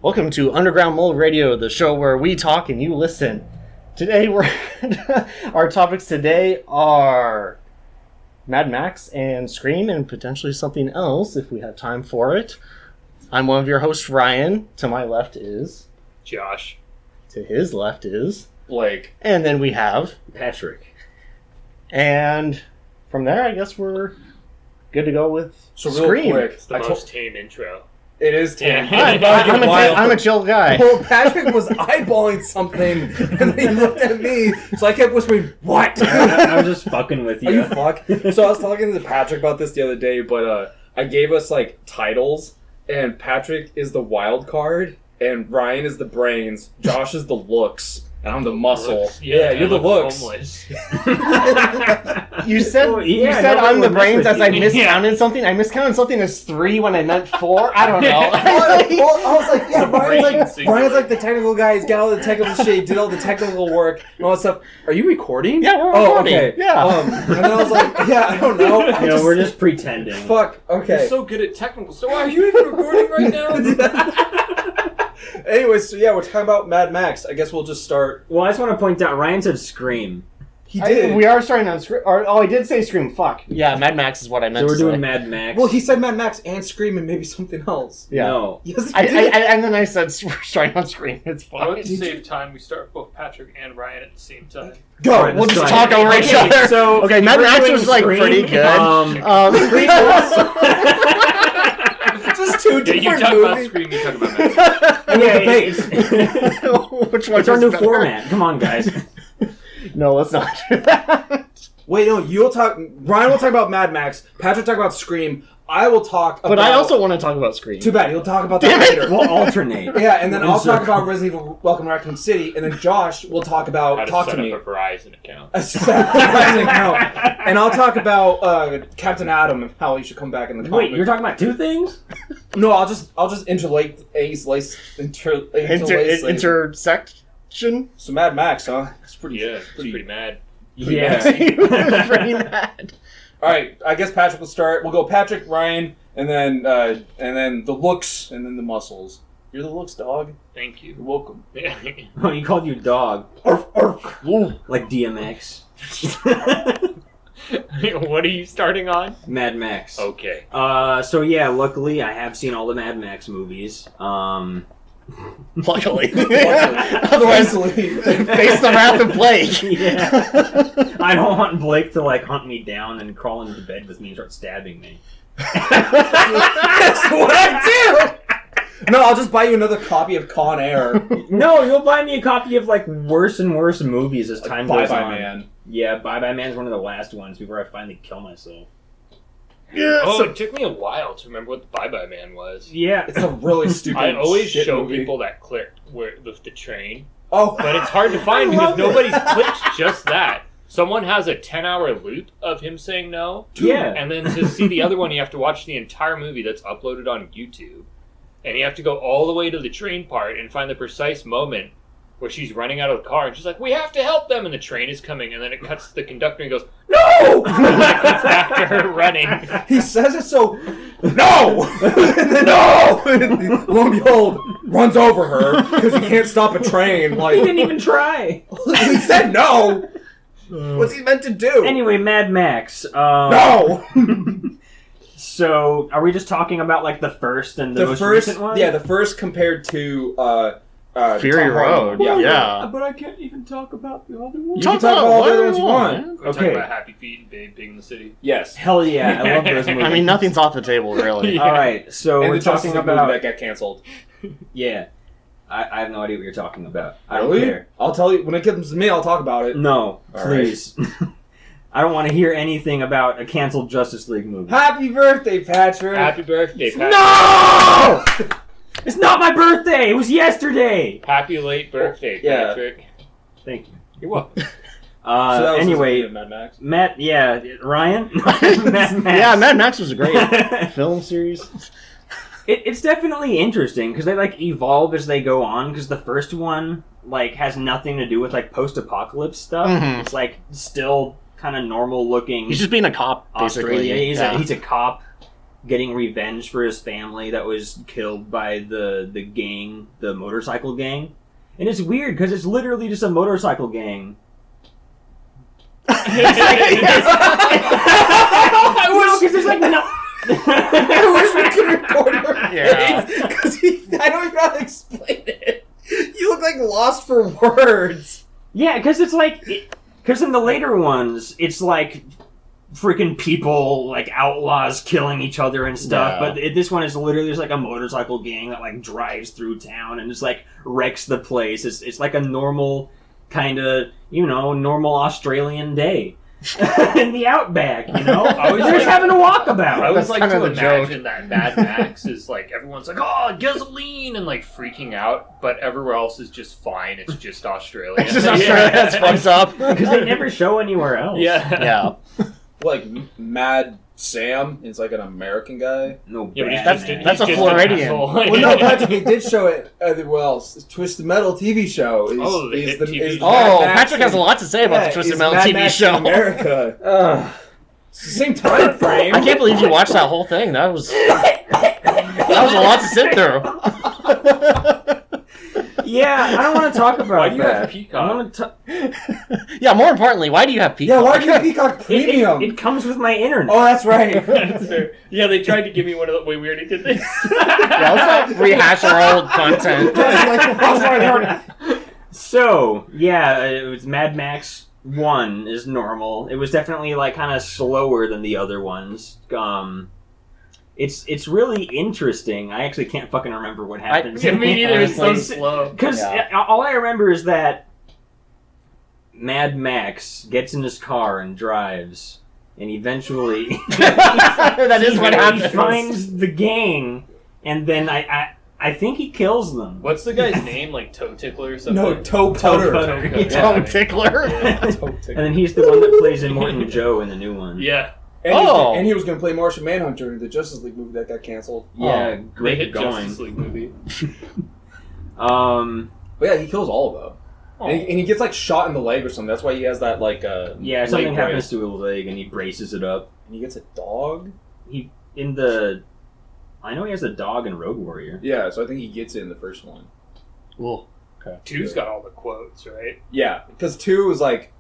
Welcome to Underground Mold Radio, the show where we talk and you listen. Today, our topics today are Mad Max and Scream, and potentially something else if we have time for it. I'm one of your hosts, Ryan. To my left is Josh. To his left is Blake. And then we have Patrick. And from there, I guess we're good to go with Scream. Real quick, It's the most tame intro. It is tame. I'm a chill guy. Well, Patrick was eyeballing something, and he looked at me, so I kept whispering, "What?" I was just fucking with you. Are you fuck? So I was talking to Patrick about this the other day, but I gave us like titles, and Patrick is the wild card, and Ryan is the brains, Josh is the looks, and I'm the muscle. Yeah, you're the looks. You said I'm the brains as I miscounted something. I miscounted something as 3 when I meant 4. I don't know. Well, I was like, yeah, Ryan's like the technical guy. He's got all the technical shit. He did all the technical work and all that stuff. Are you recording? Yeah, we're recording. Oh, okay. Yeah. And then I was like, yeah, I don't know. We're just pretending. Fuck. Okay. You're so good at technical. So are you even recording right now? Anyway, so yeah, we're talking about Mad Max. I guess we'll just start. Well, I just want to point out, Ryan said Scream. He did. We are starting on Scream. I did say Scream. Fuck. Yeah, Mad Max is what I meant So we're to say. doing Mad Max. Well, he said Mad Max and Scream and maybe something else. Yeah. No. Yes, he did. And then I said we're starting on Scream. It's fine. To save time, we start both Patrick and Ryan at the same time. Go. Alright, We'll let's just try talk it. over each other. So, Okay, Mad we're Max doing was like Scream. pretty good. Scream Just two Yeah, you different talk about movies. Scream, you talk about Mad Max. Which one's It's our new better? format. Come on, guys. No, let's not do that. Wait, no, you'll talk. Ryan will talk about Mad Max. Patrick talk about Scream. I will talk about. But I also want to talk about Scream. Too bad. He'll talk about that later. We'll alternate. Yeah, and then I'll Insert. talk about Resident Evil Welcome to Raccoon City, and then Josh will talk about How to Talk set to Me. up a Verizon account. A Verizon account. And I'll talk about Captain Atom and how he should come back in the comic. Wait, you're talking about 2 things? No, I'll just interlace Intersection? So Mad Max, huh? It's pretty. Yeah, it's pretty mad. Yeah. Pretty mad. All right, I guess Patrick will start. We'll go Patrick, Ryan, and then the looks, and then the muscles. You're the looks, dog. Thank you. You're welcome. Oh, he called you dog. Arf, arf. Like DMX. What are you starting on? Mad Max. Okay. So yeah, luckily I have seen all the Mad Max movies. Luckily. Otherwise, Face the wrath of Blake. Yeah. I don't want Blake to like hunt me down and crawl into bed with me and start stabbing me. that's what I do. No, I'll just buy you another copy of Con Air. No, you'll buy me a copy of like worse and worse movies as time goes on. Bye-Bye Man. Yeah, Bye-Bye Man's one of the last ones before I finally kill myself. Yeah, Oh, it took me a while to remember what the Bye-Bye Man was. Yeah. It's a really stupid. I always shit show movie. people that clip with the train, Oh, but it's hard to find because nobody's clipped just that. Someone has a 10-hour loop of him saying no. Yeah. And then to see the other one, you have to watch the entire movie that's uploaded on YouTube. And you have to go all the way to the train part and find the precise moment where she's running out of the car and she's like, "We have to help them!" And the train is coming, and then it cuts to the conductor and he goes, "No!" And then it cuts back to her running. he says it so. No, and then, no. And lo and behold, runs over her because he can't stop a train. Like He didn't even try. he said no. What's he meant to do? Anyway, Mad Max. No. So, are we just talking about like the first and the most recent one? Yeah, the first compared to Fury Tom Road. Hardy. Yeah. But I can't even talk about the other one. You can talk about all the other ones you want. We're talking about Happy Feet and Babe Pig in the City. Yes. Hell yeah, I love those movies. I mean, nothing's off the table, really. Yeah. All right, so And we're the Justice talking League movie about that got canceled. yeah. I have no idea what you're talking about. I don't Really? care. I'll tell you when it comes to me. I'll talk about it. No, All please. I don't want to hear anything about a canceled Justice League movie. Happy birthday, Patrick. Happy birthday, Patrick. No! It's not my birthday. It was yesterday. Happy late birthday, Yeah. Patrick. Thank you. You're welcome. So that was Anyway, his Mad Max. Matt. Yeah, Ryan. Mad Max. Yeah, Mad Max was a great film series. It's definitely interesting because they like evolve as they go on. Because the first one like has nothing to do with like post-apocalypse stuff. Mhm. It's like still kind of normal looking. He's just being a cop, basically. Australia. Yeah. He's a cop. getting revenge for his family that was killed by the gang, the motorcycle gang. And it's weird because it's literally just a motorcycle gang. I wish there's like no. I wish we could record your Yeah. face because I don't even know how to explain it. You look like lost for words. Yeah, because it's like, because in the later ones, it's like freaking people, like outlaws killing each other and stuff. Yeah. But this one is literally just like a motorcycle gang that like drives through town and just like wrecks the place. It's like a normal kind of, normal Australian day. In the outback, I was They're just having a walkabout. I That's would like kind to of the imagine that Mad Max is like everyone's like, oh, gasoline, and like freaking out, but everywhere else is just fine. It's just Australia. It's just Australia that's fucked up. Because they never show anywhere else. Yeah. Yeah. Like Mad Sam is like an American guy. No, Yeah, but he's bad just man. that's a just Floridian. an asshole. Well, no, Patrick, he did show it. Twisted Metal TV show. Oh, the hit TV show. Oh, Mad Max Patrick has a lot to say about the Twisted is Metal Mad TV Max show. in America. It's the same time frame. I can't believe you watched that whole thing. That was a lot to sit through. Yeah, I don't want to talk about Why do you that. have Peacock? I want to Yeah, more importantly, why do you have Yeah, Peacock? why do you Peacock Premium? It comes with my internet. Oh, that's right. That's fair. Yeah, they tried to give me one of the. Wait, we already did this. Yeah, let's not rehash our old content. So, yeah, it was Mad Max 1 is normal. It was definitely like kind of slower than the other ones. It's really interesting. I actually can't fucking remember what happens. Yeah, me neither. It's so Honestly. slow. Because Yeah. all I remember is that Mad Max gets in his car and drives, and eventually That is what he happens. finds the gang, and then I think he kills them. What's the guy's name? Like Toe Tickler or something? No, Toe Cutter. Cutter. Toe Tongue tickler. And then he's the one that plays Immortan Joe in the new one. Yeah. And he was going to play Martian Manhunter in the Justice League movie that got canceled. Yeah, They great hit going. Justice League movie. Um, But yeah, he kills all of them. Oh. And he gets like shot in the leg or something. That's why he has that like yeah, something leg happens brace. to his leg and he braces it up. And he gets a dog. I know he has a dog in Road Warrior. Yeah, so I think he gets it in the first one. Cool. Two's got all the quotes, right? Yeah, because 2 is like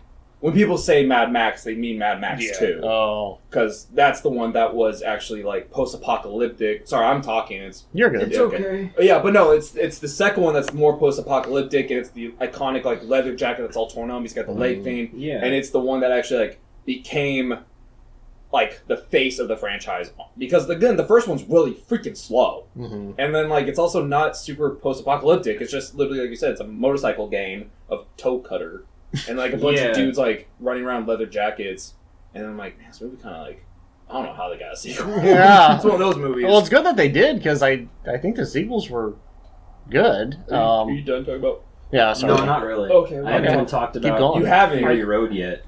when people say Mad Max, they mean Mad Max Yeah. 2. Oh, Because that's the one that was actually like post-apocalyptic. Sorry, I'm talking. It's you're good. Yeah, okay. Yeah, but no, it's the second one that's more post-apocalyptic, and it's the iconic like leather jacket that's all torn up. He's got the leg thing, Yeah. and it's the one that actually like became like the face of the franchise. Because again, the first one's really freaking slow, Mm-hmm. and then like it's also not super post-apocalyptic. It's just literally like you said, it's a motorcycle gang of toe cutter, and like a bunch Yeah. of dudes like running around in leather jackets, and I'm like, man, this movie kind of like. I don't know how they got a sequel. Yeah. It's one of those movies. Well, it's good that they did because I think the sequels were good. Are you done talking about? Yeah, sorry. No, not really. Okay, I haven't okay. even talked Keep about going. You haven't. Fury Road yet.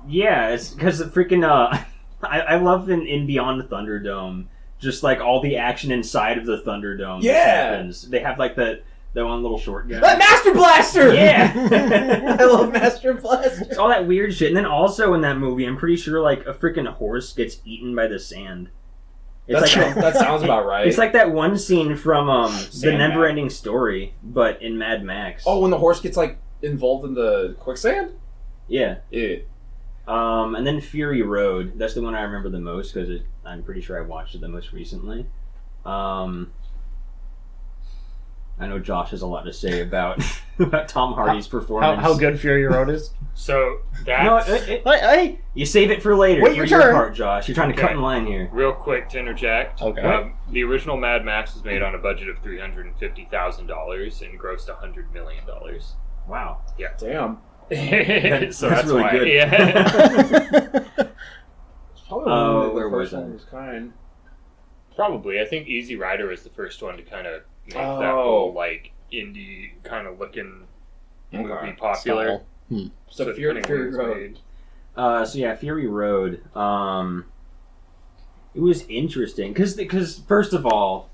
Yeah, it's because the freaking I love in Beyond the Thunderdome, just like all the action inside of the Thunderdome. Yeah. just happens. They have like the one little short guy. Master Blaster! Yeah. I love Master Blaster. It's all that weird shit. And then also in that movie, I'm pretty sure like a freaking horse gets eaten by the sand. It's That sounds about right. It's like that one scene from the Sandman. Never-Ending Story, but in Mad Max. Oh, when the horse gets like involved in the quicksand? Yeah. Yeah. And then Fury Road. That's the one I remember the most because I'm pretty sure I watched it the most recently. I know Josh has a lot to say about about Tom Hardy's performance. How good Fury Road is? So No, that's Hey, you save it for later. Wait for your your turn. part, Josh. You're trying to cut Okay. in line here. real quick to interject. Okay. The original Mad Max was made on a budget of $350,000 and grossed $100 million. Wow. Damn. So that's really why. good. Yeah. It's probably one of the where was first I? one of its kind. Probably. I think Easy Rider was the first one to kind of make that Oh. whole like indie kind of looking movie Okay. popular. So it's Fury kinda where it's Road. made. So yeah, Fury Road. It was interesting because first of all,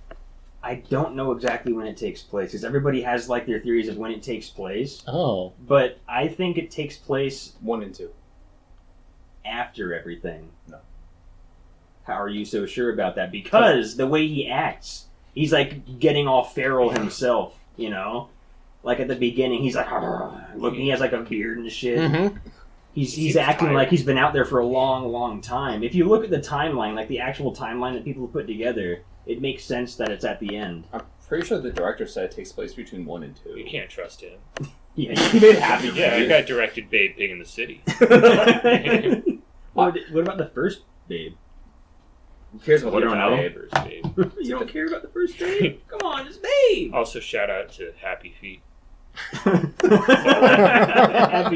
I don't know exactly when it takes place because everybody has like their theories of when it takes place. Oh. But I think it takes place 1 and 2. after everything. No. How are you so sure about that? Because the way he acts, he's like getting all feral himself, you know? Like at the beginning, he's like, look, he has like a beard and shit. Mm-hmm. He's acting like he's been out there for a long, long time. If you look at the timeline, like the actual timeline that people have put together, it makes sense that it's at the end. I'm pretty sure the director said it takake place between 1 and 2. You can't trust him. Yeah, He made Happy Feet. Yeah, that guy directed Babe Pig in the City. what about the first Babe? Who cares about We the don't original know. Babe? Babe. You don't care about the first Babe? Come on, it's Babe! Also, shout out to Happy Feet. Happy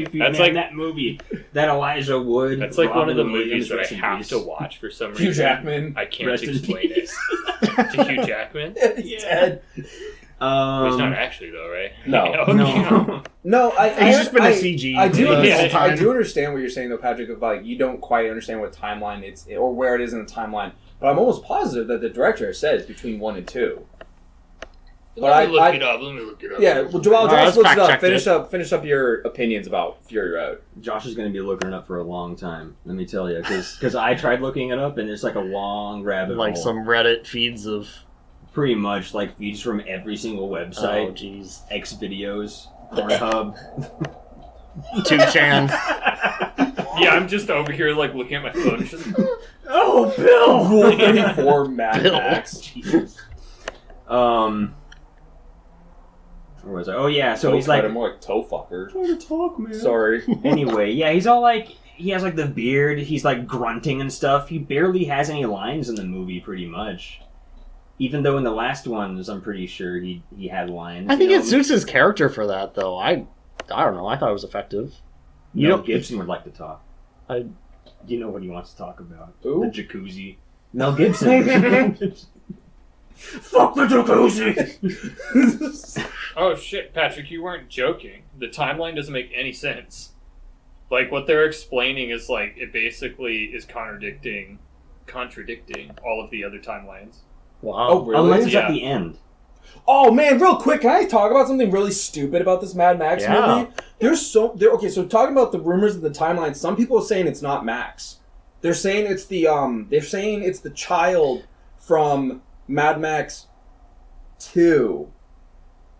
Feet, That's man, like- that movie. That Elijah Wood. That's like one of the Robin movies Williams, that rest I in have peace. to watch for some Hugh reason. Jackman. I can't Rest in explain it. peace. To Hugh Jackman? He's dead. He's not actually, though, right? No. Okay. No. No, He's just been a CG. I do. Yeah. I do understand what you're saying, though, Patrick. Of like, you don't quite understand what timeline it's or where it is in the timeline. But I'm almost positive that the director said it's between 1 and 2. Let me look it up. Yeah. Well, Joel, Alright, Josh, let's looks it fact up. check Finish up your opinions about Fury Road. Josh is going to be looking it up for a long time, let me tell you. Because I tried looking it up, and it's like a long rabbit Like hole. some Reddit feeds of. Pretty much like feeds from every single Oh, website. jeez. X videos, Pornhub. 2chan. Yeah, I'm just over here, like, looking at my phone. It's just, Oh, Bill! Rule 34 Mad Bill. Max. Jesus. Where was I? Oh yeah, so he's like, more like toe fucker. trying to talk, man. Sorry. Anyway, yeah, he's all like, he has like the beard. He's like grunting and stuff. He barely has any lines in the movie, pretty much. Even though in the last ones, I'm pretty sure he had lines. I think you it know? suits his character for that, though. I don't know. I thought it was effective. You Mel don't- Gibson would like to talk. I- You know what he wants to talk about? Who? The jacuzzi. Mel Gibson. Fuck the jacuzzi! oh shit, Patrick, you weren't joking. The timeline doesn't make any sense. Like, what they're explaining is, like, it basically is contradicting all of the other timelines. Wow. Oh, really? Unless it's Yeah. at the end. Oh man, real quick, can I talk about something really stupid about this Mad Max Yeah. movie? Okay, so talking about the rumors of the timeline, some people are saying it's not Max. They're saying it's the child from Mad Max 2.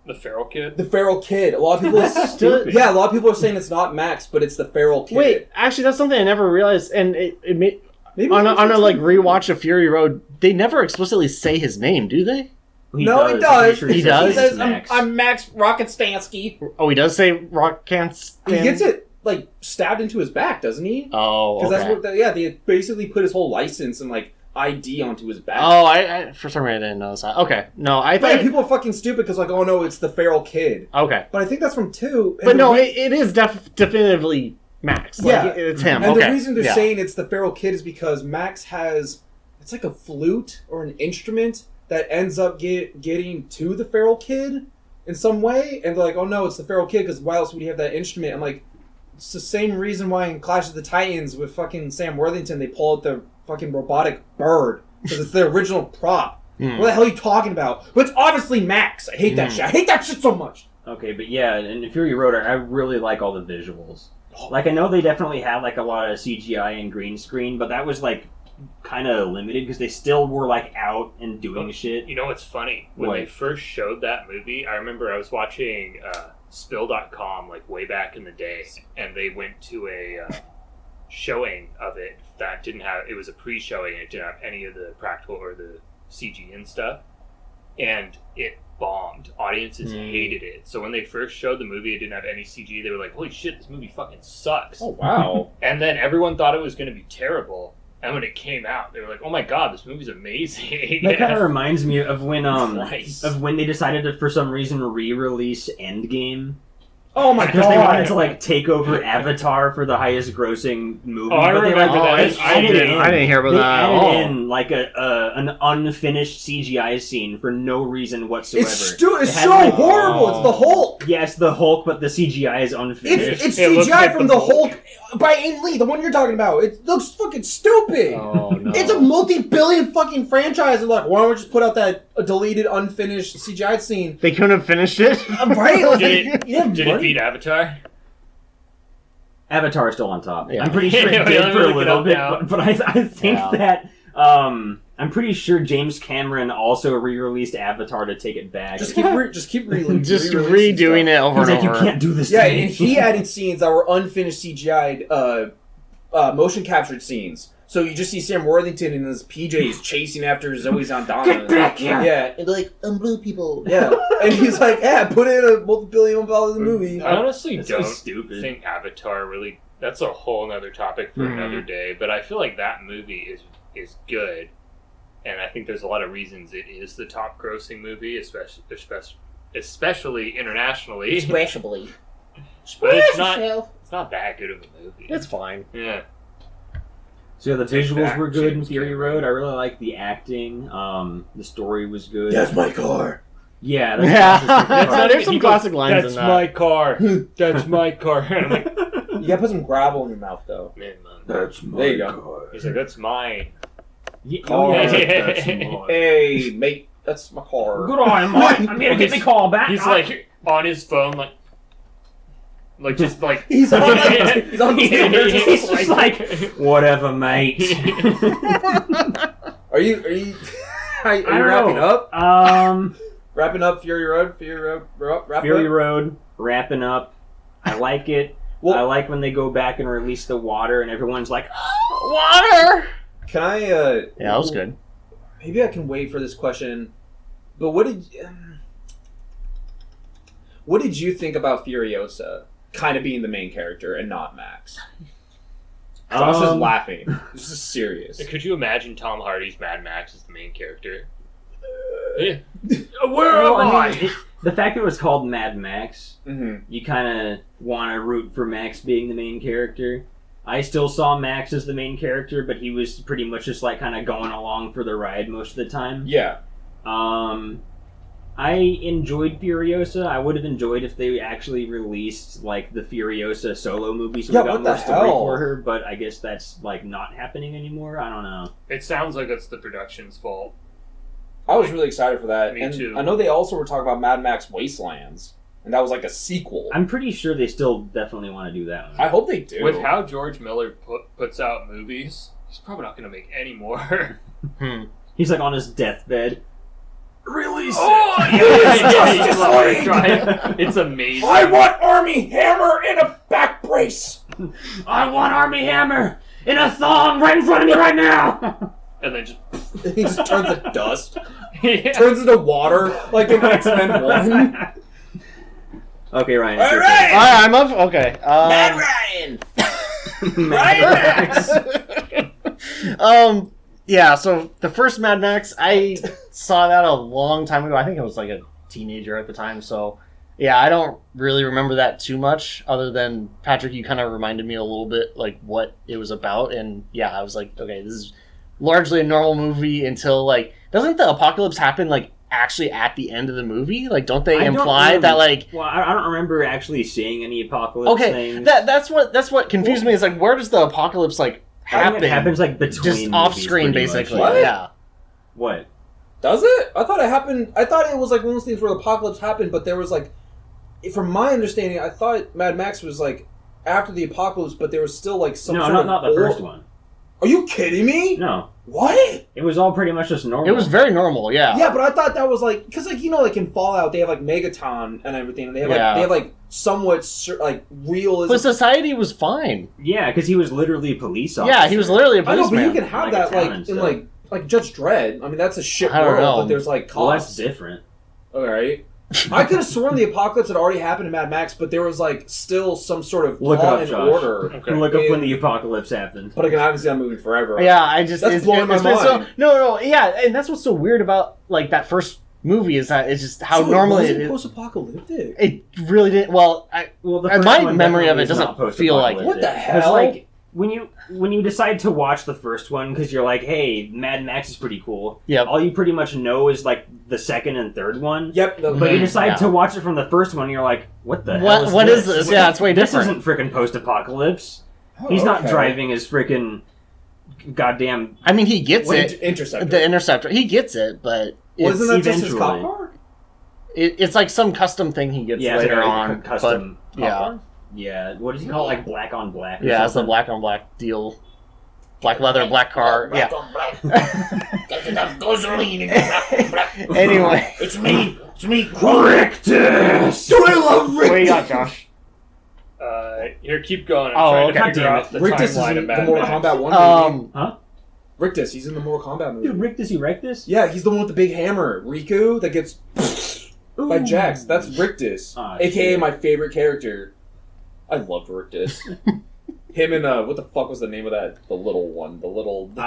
The feral kid? The feral kid. A lot of people Stupid. Yeah, a lot of people are saying it's not Max, but it's the feral kid. Wait, actually, that's something I never realized, and it made Maybe on it's a like just- rewatch of Fury Road. They never explicitly say his name, do they? No, he I'm does. pretty sure He says does? he's He says, Max. I'm Max Rocketstansky. Oh, he does say Rock can't stand. He gets it like stabbed into his back, doesn't he? Oh, Because okay. that's what. They basically put his whole license and like ID onto his back. Oh, I for some reason I didn't notice that. Okay, no, I But thought. people are fucking stupid because like, oh no, it's the feral kid. Okay, But I think that's from 2. And but the no, re- it is definitively Max. Like, Yeah. it's him. and okay, the reason they're yeah. saying it's the feral kid is because Max has, it's like a flute or an instrument that ends up getting to the feral kid in some way, and they're like, oh no, it's the feral kid because why else would he have that instrument? I'm like, it's the same reason why in Clash of the Titans with fucking Sam Worthington they pull out the fucking robotic bird because it's the original prop. Hmm. What the hell are you talking about? But it's obviously Max. I hate that shit. I hate that shit so much. Okay, but yeah, in Fury Road, I really like all the visuals. Like, I know they definitely had, like, a lot of CGI and green screen, but that was, like, kind of limited because they still were, like, out and doing shit. You know what's funny? When What? they first showed that movie, I remember I was watching Spill.com, like, way back in the day, and they went to a showing of it that didn't have, it was a pre-showing, and it didn't have any of the practical or the CG and stuff, and it bombed. Audiences hated it. So when they first showed the movie, it didn't have any CG. They were like, holy shit, this movie fucking sucks. Oh wow. And then everyone thought it was going to be terrible. And when it came out, they were like, oh my god, this movie's amazing. That kind of reminds me of when Christ. they decided to, for some reason, re-release Endgame. Oh my Because they wanted to, god. like, take over Avatar for the highest grossing movie. Oh, I but they, remember like, that. I didn't hear about They that at added all. in like an unfinished CGI scene for no reason whatsoever. It's It It's had, so like- horrible. It's the Hulk. Yes, the Hulk, but the CGI is unfinished. It's It looks CGI like from the the Hulk. Hulk by Ang Lee, the one you're talking about. It looks fucking stupid. Oh no! It's a multi-billion fucking franchise. And like, why don't we just put out that deleted, unfinished CGI scene? They couldn't have finished it. Right? Like, Did you have Did it money? beat Avatar? Avatar is still on top. Yeah. I'm pretty sure Yeah, it did let me for a look it little up bit, now. but I think Yeah. that I'm pretty sure James Cameron also re-released Avatar to take it back. Just keep re-releasing redoing it over He's and like, you over. can't do this Yeah, to me. and he added scenes that were unfinished CGI'd, motion captured scenes. So you just see Sam Worthington in his PJs chasing after Zoe Saldana. Get back here! Yeah, and they're like, blue people. Yeah, and he's like, yeah, put in a multi-billion-dollar movie. I honestly That's so don't stupid. think Avatar really. That's a whole nother topic for another day. But I feel like that movie is good, and I think there's a lot of reasons it is the top-grossing movie, especially internationally. Especially. But it's not that good of a movie. It's fine. Yeah. So the Take visuals back were good in James Fury Cameron. Road. I really liked the acting. The story was good. That's my car. Yeah, Yeah. that's So there's some He goes, classic lines That's in that. my car. That's my car. And I'm like, You gotta put some gravel in your mouth, though. man. That's my There you go. car. He's like, that's mine. Yeah, Car. that's mine. Hey, mate, that's my car. Good on, Mike. I'm here to get me call back. He's like on his phone, like just like He's on the He's just like, whatever, mate. Are you are you I don't wrapping know. up? Wrapping up Fury Road? Wrap Fury up? Road, wrapping up. I like it. Well- I like when they go back and release the water and everyone's like, Water! Can I, Yeah, that was good. maybe I can wait for this question, but what did you think about Furiosa kind of being the main character and not Max? Josh is laughing. This is serious. Could you imagine Tom Hardy's Mad Max as the main character? Yeah. Where am I? The fact that it was called Mad Max, Mm-hmm. you kind of want to root for Max being the main character. I still saw Max as the main character, but he was pretty much just like kind of going along for the ride most of the time. Yeah. I enjoyed Furiosa. I would have enjoyed if they actually released like the Furiosa solo movie, so Yeah, we got what the more story hell? for her. But I guess that's like not happening anymore. I don't know. It sounds like it's the production's fault. I was really excited for that. Me and too. I know they also were talking about Mad Max Wastelands, and that was like a sequel. I'm pretty sure they still definitely want to do that one. I hope they do. With how George Miller puts out movies, he's probably not going to make any more. He's like on his deathbed. Release Oh, Justice League! It's amazing. I want Army Hammer in a back brace. I want Army Hammer in a thong right in front of me right now. And then just He just turns to dust, yeah. turns into water, like in X-Men 1. Okay, Ryan. All it's your right. Alright, I'm up. Okay. Ryan. turn. Ryan Max. Yeah, so the first Mad Max, I saw that a long time ago. I think I was like a teenager at the time, so yeah, I don't really remember that too much, other than, Patrick, you kind of reminded me a little bit, like, what it was about, and yeah, I was like, okay, this is largely a normal movie until, like, doesn't the apocalypse happen, like, actually at the end of the movie? Like, don't they I don't imply remember- that, like... Well, I don't remember actually seeing any apocalypse Okay, things. that's what confused me, is, like, where does the apocalypse, like, I think happen? it happens like between Just movies, off screen, pretty much. basically. What? Yeah. What? Does it? I thought it happened. I thought it was like one of those things where the apocalypse happened, but there was like, from my understanding, I thought Mad Max was like after the apocalypse, but there was still like some No, sort of not the first one. Are you kidding me? No, What? it was all pretty much just normal. It was very normal, yeah. Yeah, but I thought that was like because like like in Fallout they have like Megaton and everything, and they have Yeah. like somewhat like realism. But society was fine. Yeah, because he was literally a police officer. Yeah, he was literally a I know, but policeman. you can have Like that a town like and in stuff. like Judge Dredd. I mean, that's a shit I don't world, know. but there's like Well, that's cops. different. All right. I could have sworn the apocalypse had already happened in Mad Max, but there was like still some sort of Look it law up, and Josh. order. Okay. Look up when And- the apocalypse happened. But I can obviously that movie forever. Yeah, I just That's blowing my it's been so- mind. no, yeah, and that's what's so weird about like that first movie is that it's just how So normally it it, post-apocalyptic. it really didn't. Well, Well, the And first my one memory of it definitely is doesn't not feel like it. What the post-apocalyptic. 'Cause, hell? like when you decide to watch the first one because you're like, hey, Mad Max is pretty cool. Yep. All you pretty much know is like the second and third one. Yep. But you Mhm. decide Yeah. to watch it from the first one, you're like, what the What- hell what is is this? this? Yeah, it's way This different. isn't freaking post-apocalypse. Oh, He's not okay. driving his freaking goddamn... I mean, he gets Wait, it. Interceptor. The Interceptor, he gets it, but Wasn't that just his eventually. cop car? it's like some custom thing he gets Yeah, it's later like a on. custom... but, yeah, Yeah, what does he call it? Like black on black or yeah, it's a something? black on black deal. black leather, black car. Black Yeah. on black. Got enough gasoline in black. Anyway, It's me, Rictus! Do I love what do you got, Josh? Here, keep going. I'm Oh, trying okay. to figure Damn out the Rictus is timeline in of the Mad Mortal Max. Kombat 1 movie. Huh? Rictus, he's in the Mortal Kombat movie. Dude, Rictus Erectus? Yeah, he's the one with the big hammer. Riku that gets by Jax. That's Rictus. Ah, AKA shit. my favorite character. I loved Rictus. Him and what the fuck was the name of that? The little one. The little I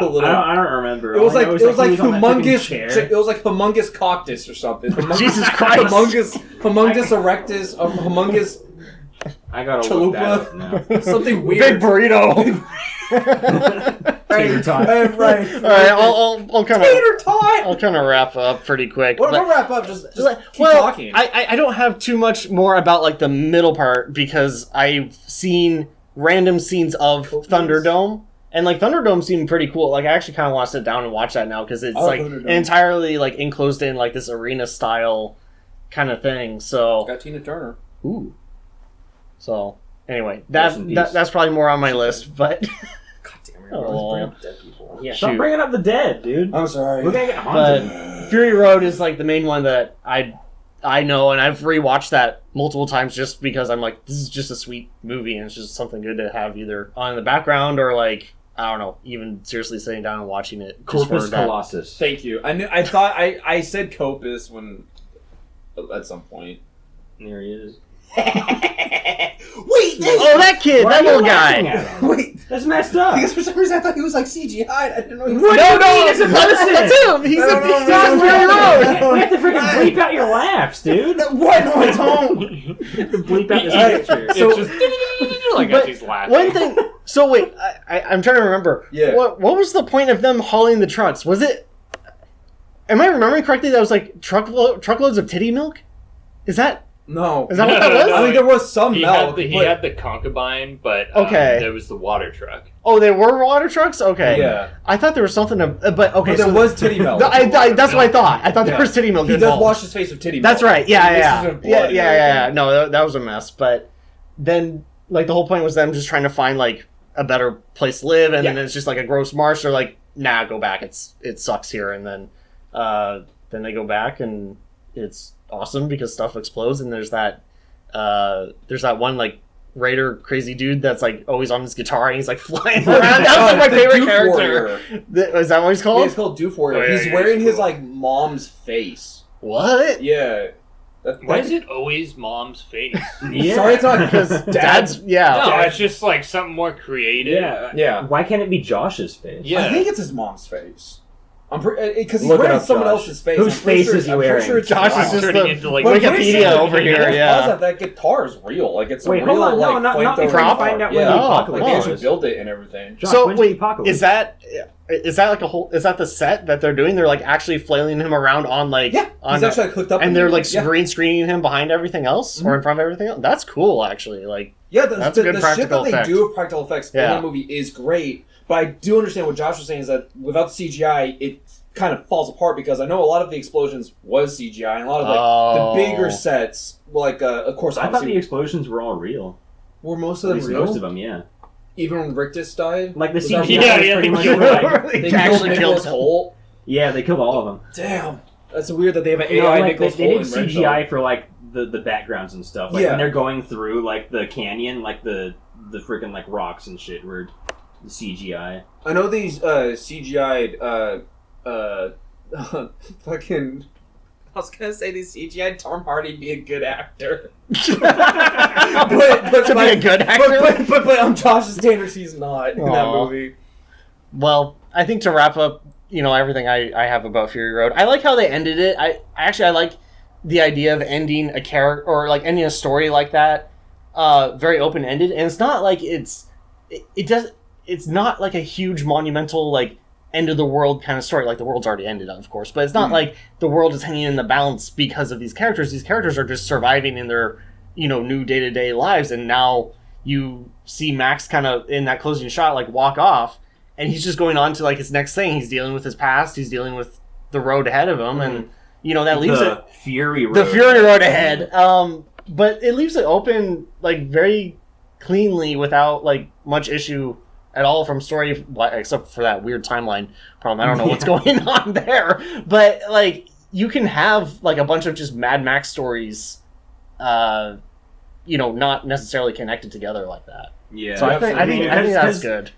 don't remember. It was All I like know it is was like he on that freaking humongous. chair. It was like humongous cactus or something. Humongous, Jesus Christ. humongous erectus, humongous I gotta look that up chalupa, now. something Big weird. burrito. Tater tot. Right. All right, I'll kind of Tater tot. I'll kind of wrap up pretty quick. Well, but- don't wrap up. Just keep well, talking. I don't have too much more about like the middle part because I've seen random scenes of Copious. Thunderdome, and like Thunderdome seemed pretty cool. Like I actually kind of want to sit down and watch that now because it's I like like Thunderdome. entirely like enclosed in like this arena style kind of thing. So Got Tina Turner. ooh, so anyway, Rest in peace. that's probably more on my list, but God damn it! Oh. Always bring up dead people. yeah, Stop shoot. bringing up the dead, dude. I'm sorry. We're gonna get haunted. But Fury Road is like the main one that I know, and I've rewatched that multiple times just because I'm like, this is just a sweet movie, and it's just something good to have either on in the background or like I don't know, even seriously sitting down and watching it. Just Corpus for that. Colossus. Thank you. I thought I said Copus when at some point. There he is. Wait, Oh, that kid, Why that are you little laughing guy. at him? wait. That's messed up. Because for some reason I thought he was like CGI. I didn't know he was. What do you mean it's a person? That's him. He's No, no, he's no, on no, Fury no, Road. no. We have to freaking bleep out your laughs, dude. What? No, I don't. Bleep out this Alright, picture. so- It's just like but as he's laughing. One thing. So wait, I'm trying to remember. Yeah. What was the point of them hauling the trucks? Was it? Am I remembering correctly? That was like truckloads of titty milk. Is that No. what that was? I mean, there was some He milk. had but- had the concubine, but Okay. there was the water truck. Oh, they were water trucks. Okay. Yeah. I thought there was something. But okay, But there so was titty milk. that's what I thought. I thought there Yeah. was titty milk He does involved. wash his face with titty milk. That's right. Yeah, He yeah, mixes it with yeah, blood and yeah. everything. No, that was a mess. But then, like, the whole point was them just trying to find like a better place to live, and then Yeah. it's just like a gross marsh. They're like, nah, go back. It sucks here, and then they go back, and it's awesome because stuff explodes, and there's that one like raider crazy dude that's like always on his guitar and he's like flying around. That was like my The favorite Doof character. Warrior. Is that what he's Yeah, called? it's called Doof Warrior. Oh, yeah, He's yeah, wearing it's his cool. like mom's face. What? Yeah. Why is it always mom's face? Yeah. Sorry, it's not Because because dad's yeah. No, Dad- it's just like something more creative. Yeah. Yeah. Why can't it be Josh's face? Yeah. I think it's his mom's face. I'm because he's Look it wearing up, someone Josh. else's face. Whose I'm pretty face sure- is he I'm pretty wearing? Sure it's Josh his is just Turning the into, like, But Wikipedia over here. Pause Yeah. that guitar is real. Like it's Wait, a hold real on. No, like not flamethrower before we Prop? find out yeah. where the Oh, apocalypse Like they is. actually build it and everything. Josh, So when's the wait, apocalypse? is that like a whole? Is that the set that they're doing? They're like actually flailing him around on like Yeah, on he's actually like, hooked up, and in they're there. like yeah. green screening him behind everything else or in front of everything else. That's cool, actually. Like Yeah, That's a good the shit practical that effect. they do with practical effects in Yeah. that movie is great. But I do understand what Josh was saying is that without the CGI, it kind of falls apart because I know a lot of the explosions was CGI and a lot of like Oh. the bigger sets, like of course, I thought the obviously, explosions were all real. were most At of them least real. most of them, yeah. Even when Rictus died, Like the Was that CGI real? Yeah, was yeah, pretty they much killed like, they They killed actually Nicholas killed him. Holt. yeah, they killed all of them. Damn, that's weird that they have an You know, AI like, Nicholas they Holt did in CGI for like the backgrounds and stuff. Like Yeah. when they're going through like the canyon, like the freaking like rocks and shit were the CGI. I know these CGI'd fucking. I was gonna say these CGI Tom Hardy be a good actor, to be a good actor. but Josh's standards, he's not in that Aw. movie. Well, I think to wrap up, everything I have about Fury Road. I like how they ended it. I like the idea of ending a character or like ending a story like that, very open ended, and it's not like it's not like a huge monumental like end of the world kind of story. Like the world's already ended, of course, but it's not like the world is hanging in the balance because of these characters. These characters are just surviving in their new day to day lives, and now you see Max kind of in that closing shot like walk off. And he's just going on to like his next thing. He's dealing with his past. He's dealing with the road ahead of him, and that leaves the Fury Road. the Fury Road ahead. But it leaves it open like very cleanly without like much issue at all from story, except for that weird timeline problem. I don't know what's going on there, but like you can have like a bunch of just Mad Max stories, not necessarily connected together like that. Yeah. So I think that's good.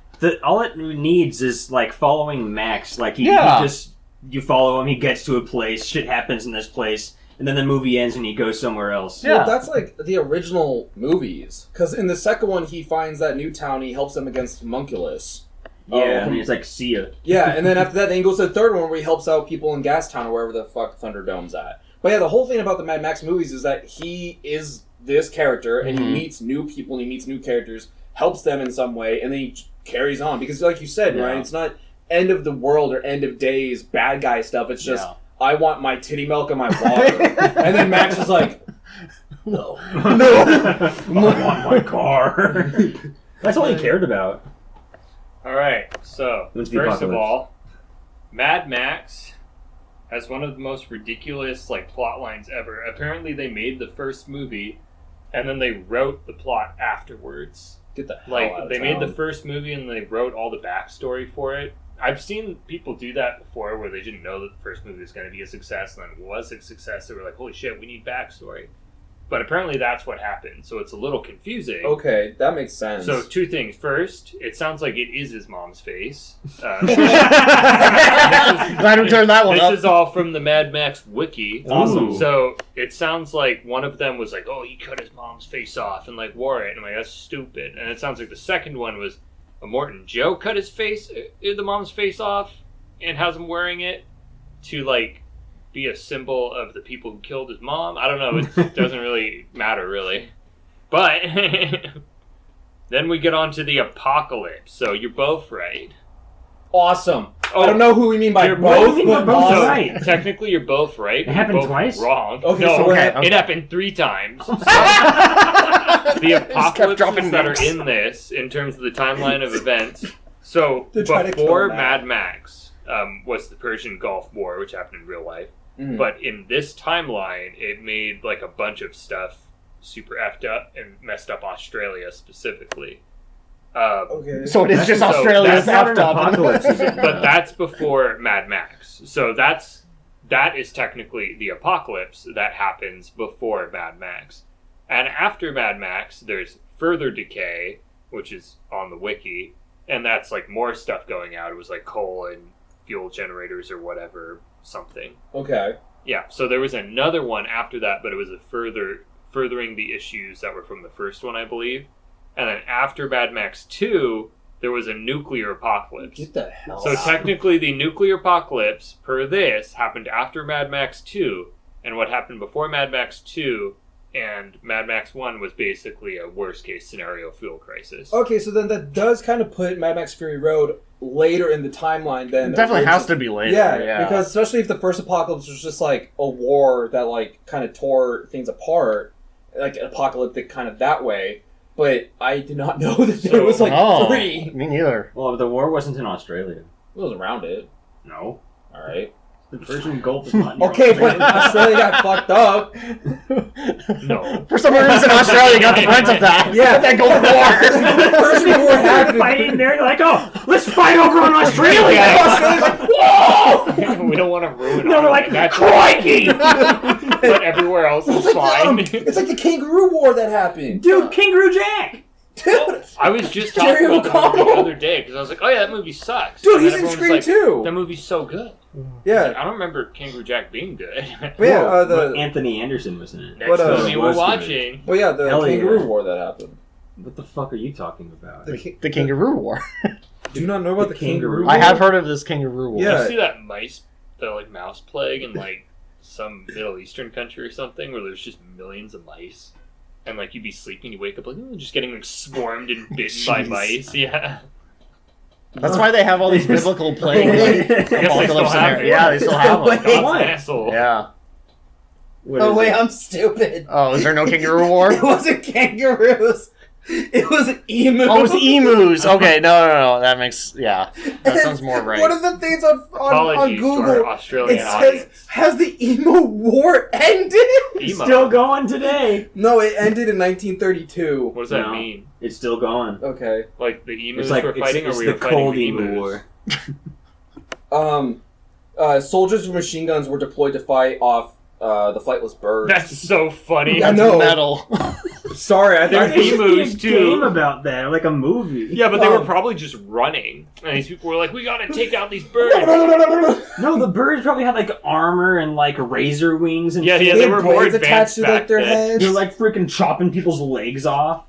All it needs is like following Max. Like he just you follow him, he gets to a place, shit happens in this place, and then the movie ends and he goes somewhere else. Yeah. Well, that's like the original movies. Because in the second one, he finds that new town, he helps them against Homunculus. Yeah, and he's like, see ya. Yeah, and then after that, then he goes to the third one where he helps out people in Gastown or wherever the fuck Thunderdome's at. But yeah, the whole thing about the Mad Max movies is that he is this character, and he meets new people, and he meets new characters, helps them in some way, and then he carries on. Because like you said, right, it's not end of the world or end of days bad guy stuff. It's just, I want my titty milk and my water. And then Max is like, no. I want my car. That's all he cared about. Alright, so, When's the first of apocalypse? all, Mad Max has one of the most ridiculous, like, plot lines ever. Apparently they made the first movie, and then they wrote the plot afterwards. Get the hell Like, out of they town. made the first movie and they wrote all the backstory for it. I've seen people do that before where they didn't know that the first movie was going to be a success, and then it was a success. They were like, holy shit, we need backstory. But apparently that's what happened, so it's a little confusing. Okay, that makes sense. So, two things. First, it sounds like it is his mom's face. Glad we turned that one up. This is all from the Mad Max wiki. Awesome. So, it sounds like one of them was like, oh, he cut his mom's face off and, like, wore it. And I'm like, that's stupid. And it sounds like the second one was Morton Joe cut the mom's face off and has him wearing it to, like, be a symbol of the people who killed his mom. I don't know. It doesn't really matter, really. But then we get on to the apocalypse. So you're both right. awesome. Oh, I don't know who we mean by you're both, both but both awesome. right. Technically, you're both right. It You're happened both twice? Wrong. Okay, no, so we're okay. it happened 3 times. So the apocalypses that are in this, in terms of the timeline of events. So They're trying to kill before Matt. Mad Max was the Persian Gulf War, which happened in real life. Mhm. But in this timeline, it made like a bunch of stuff super effed up and messed up Australia specifically. Okay. So it is just So Australia's that's not an effed up. apocalypse. But that's before Mad Max. So that is technically the apocalypse that happens before Mad Max. And after Mad Max, there's further decay, which is on the wiki, and that's like more stuff going out. It was like coal and fuel generators or whatever, something. Okay. Yeah, so there was another one after that, but it was a furthering the issues that were from the first one, I believe. And then after Mad Max 2, there was a nuclear apocalypse. Get the hell So out. technically the nuclear apocalypse, per this, happened after Mad Max 2, and what happened before Mad Max 2 and Mad Max 1 was basically a worst-case scenario fuel crisis. Okay, so then that does kind of put Mad Max Fury Road later in the timeline than... It definitely has to be later. Yeah, because especially if the first apocalypse was just like a war that like kind of tore things apart, like apocalyptic kind of that way. But I did not know that there was like three. Me neither. Well, the war wasn't in Australia. It was around it. No. All right. The Persian Gulf is not near Okay, but Australia. Australia got fucked up. No. For some reason, Australia got the brunt of that. Yeah. That Gulf War. The Persian War They're happened. fighting there. They're like, oh, let's fight over in Australia. Australia's like, whoa! We don't want to ruin No, all they're of like, it. That's crikey! but everywhere else is fine. It's like the Kangaroo War that happened. Dude, Kangaroo Jack! Dude, I was just Jerry talking about the movie O'Connell. the other day because I was like, oh yeah, that movie sucks. dude, And he's then in everyone was Scream like, too. That movie's so good. Yeah. I don't remember Kangaroo Jack being good. But yeah, But the Anthony Anderson was in it. Next But, movie it we're was good. watching. but yeah, the Hell yeah. Kangaroo War that happened. What the fuck are you talking about? The Kangaroo War. Do you not know about The the Kangaroo Kangaroo War? I have heard of this Kangaroo War. Yeah. Did you see that mouse plague in like some Middle Eastern country or something where there's just millions of mice? And like you'd be sleeping, you wake up like, oh, just getting like swarmed and bitten by Jeez. mice. Yeah. That's why they have all these biblical plagues. I guess they still Apocalypse have in there. it. Yeah, they still have them. God's an What? asshole. Yeah. What Oh is wait, it? I'm stupid. Oh, is there no Kangaroo War? It wasn't kangaroos. It was emu. Oh, it's emus. Okay, no. That sounds more right. One of the things on Apologies to our Google, Australian it says, audience. has the emu war ended? Emo. Still going today. No, it ended in 1932. What does that No. mean? It's still going. Okay. Like the emus It's like were fighting, it's or we the were fighting cold the emu emus? war. Soldiers with machine guns were deployed to fight off the flightless birds. That's so funny. Yeah, no. Metal. Sorry, I They're thought There should be a emus, too. game about that, like a movie. Yeah, but they were Um, probably just running, and these people were like, "We gotta take out these birds." No, the birds probably had like armor and like razor wings and Yeah, shit. yeah, They they had were more blades advanced attached to like back their then. heads. They're like freaking chopping people's legs off.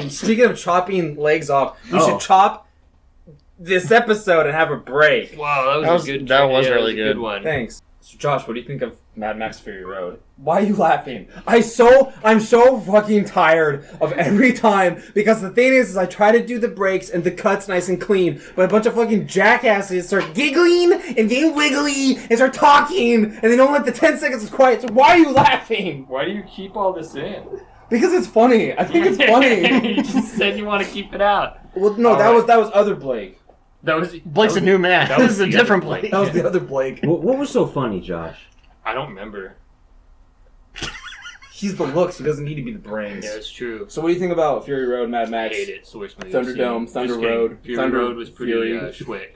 Speaking of chopping legs off, we Oh. should chop this episode and have a break. Wow, that was a good. that was yeah, really a good. one. Thanks. So Josh, what do you think of Mad Max Fury Road? Why are you laughing? I'm so fucking tired of every time, because the thing is I try to do the breaks and the cuts nice and clean, but a bunch of fucking jackasses start giggling and getting wiggly and start talking and they don't let the 10 seconds of quiet. So why are you laughing? Why do you keep all this in? Because it's funny. I think it's funny. You just said you want to keep it out. Well, no, All that right. was other Blake. That was Blake's a new man. that This was is a the different other Blake. That was the other Blake. What was so funny, Josh? I don't remember. He's the looks. He doesn't need to be the brains. Yeah, it's true. So what do you think about Fury Road, Mad I Max? hate it. It's the worst movie I've Thunderdome, seen. Thunder Just kidding. Road, Fury Thunder Road was pretty Fury. schwick.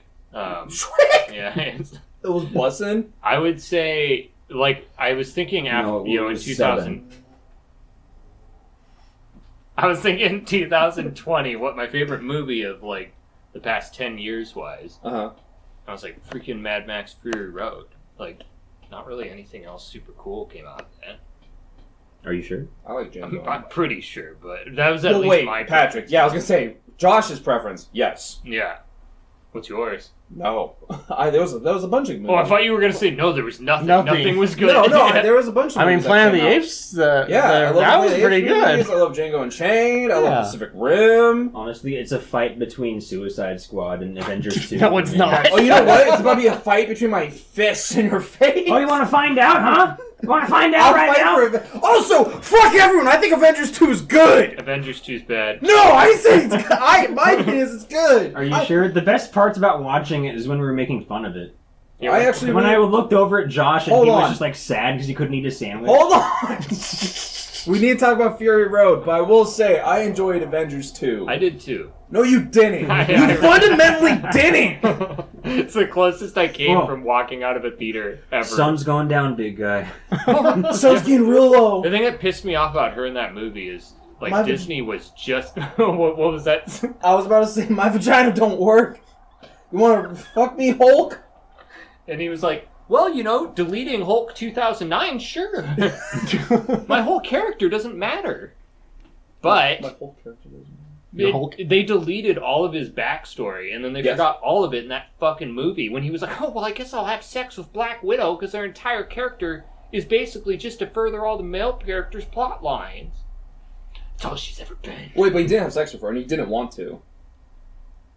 Yeah, It was bussin'. I would say, like, I was thinking after, No, it in was 2000. 7. I was thinking 2020, what my favorite movie of, like, the past 10 years was. Uh-huh. I was like, freaking Mad Max Fury Road. Like, not really anything else super cool came out of that. Are you sure? I like Django. I'm pretty sure, but that was at Well, least wait, my Patrick. preference. Yeah, I was gonna say Josh's preference. Yes. Yeah. What's yours? No. There was a bunch of movies. Oh, I thought you were going to say no, there was nothing. Nothing. Nothing was good. No, there was a bunch of I mean, movies that Planet of came the out. Apes. Yeah, I love that was the pretty Apes movies. good. I love Django Unchained. I Yeah. love Pacific Rim. Honestly, it's a fight between Suicide Squad and Avengers 2. No, it's not. Oh, you know what? It's about to be a fight between my fists and your face. Oh, you want to find out, huh? You want to find I'll out right fight now? for it. Also, fuck everyone. I think Avengers 2 is good. Avengers 2's bad. No, I say it's good. My opinion is it's good. Are you sure? The best parts about watching it is when we were making fun of it. Yeah, I actually When I looked over at Josh and Hold he was on. just like sad because he couldn't eat his sandwich. Hold on. We need to talk about Fury Road, but I will say I enjoyed Avengers 2. I did too. No, you didn't. I You fundamentally didn't. It's the closest I came Whoa. from walking out of a theater ever. Sun's going down, big guy. Sun's getting real low. The thing that pissed me off about her in that movie is, like, My- Disney was just... what was that? I was about to say my vagina don't work. You want to fuck me, Hulk? And he was like, well, you know, deleting Hulk 2009, sure. My whole character doesn't matter. But... My Hulk character doesn't. They deleted all of his backstory, and then they Yes. forgot all of it in that fucking movie when he was like, oh, well, I guess I'll have sex with Black Widow because their entire character is basically just to further all the male characters' plot lines. That's all she's ever been. Wait, but he didn't have sex with her, and he didn't want to.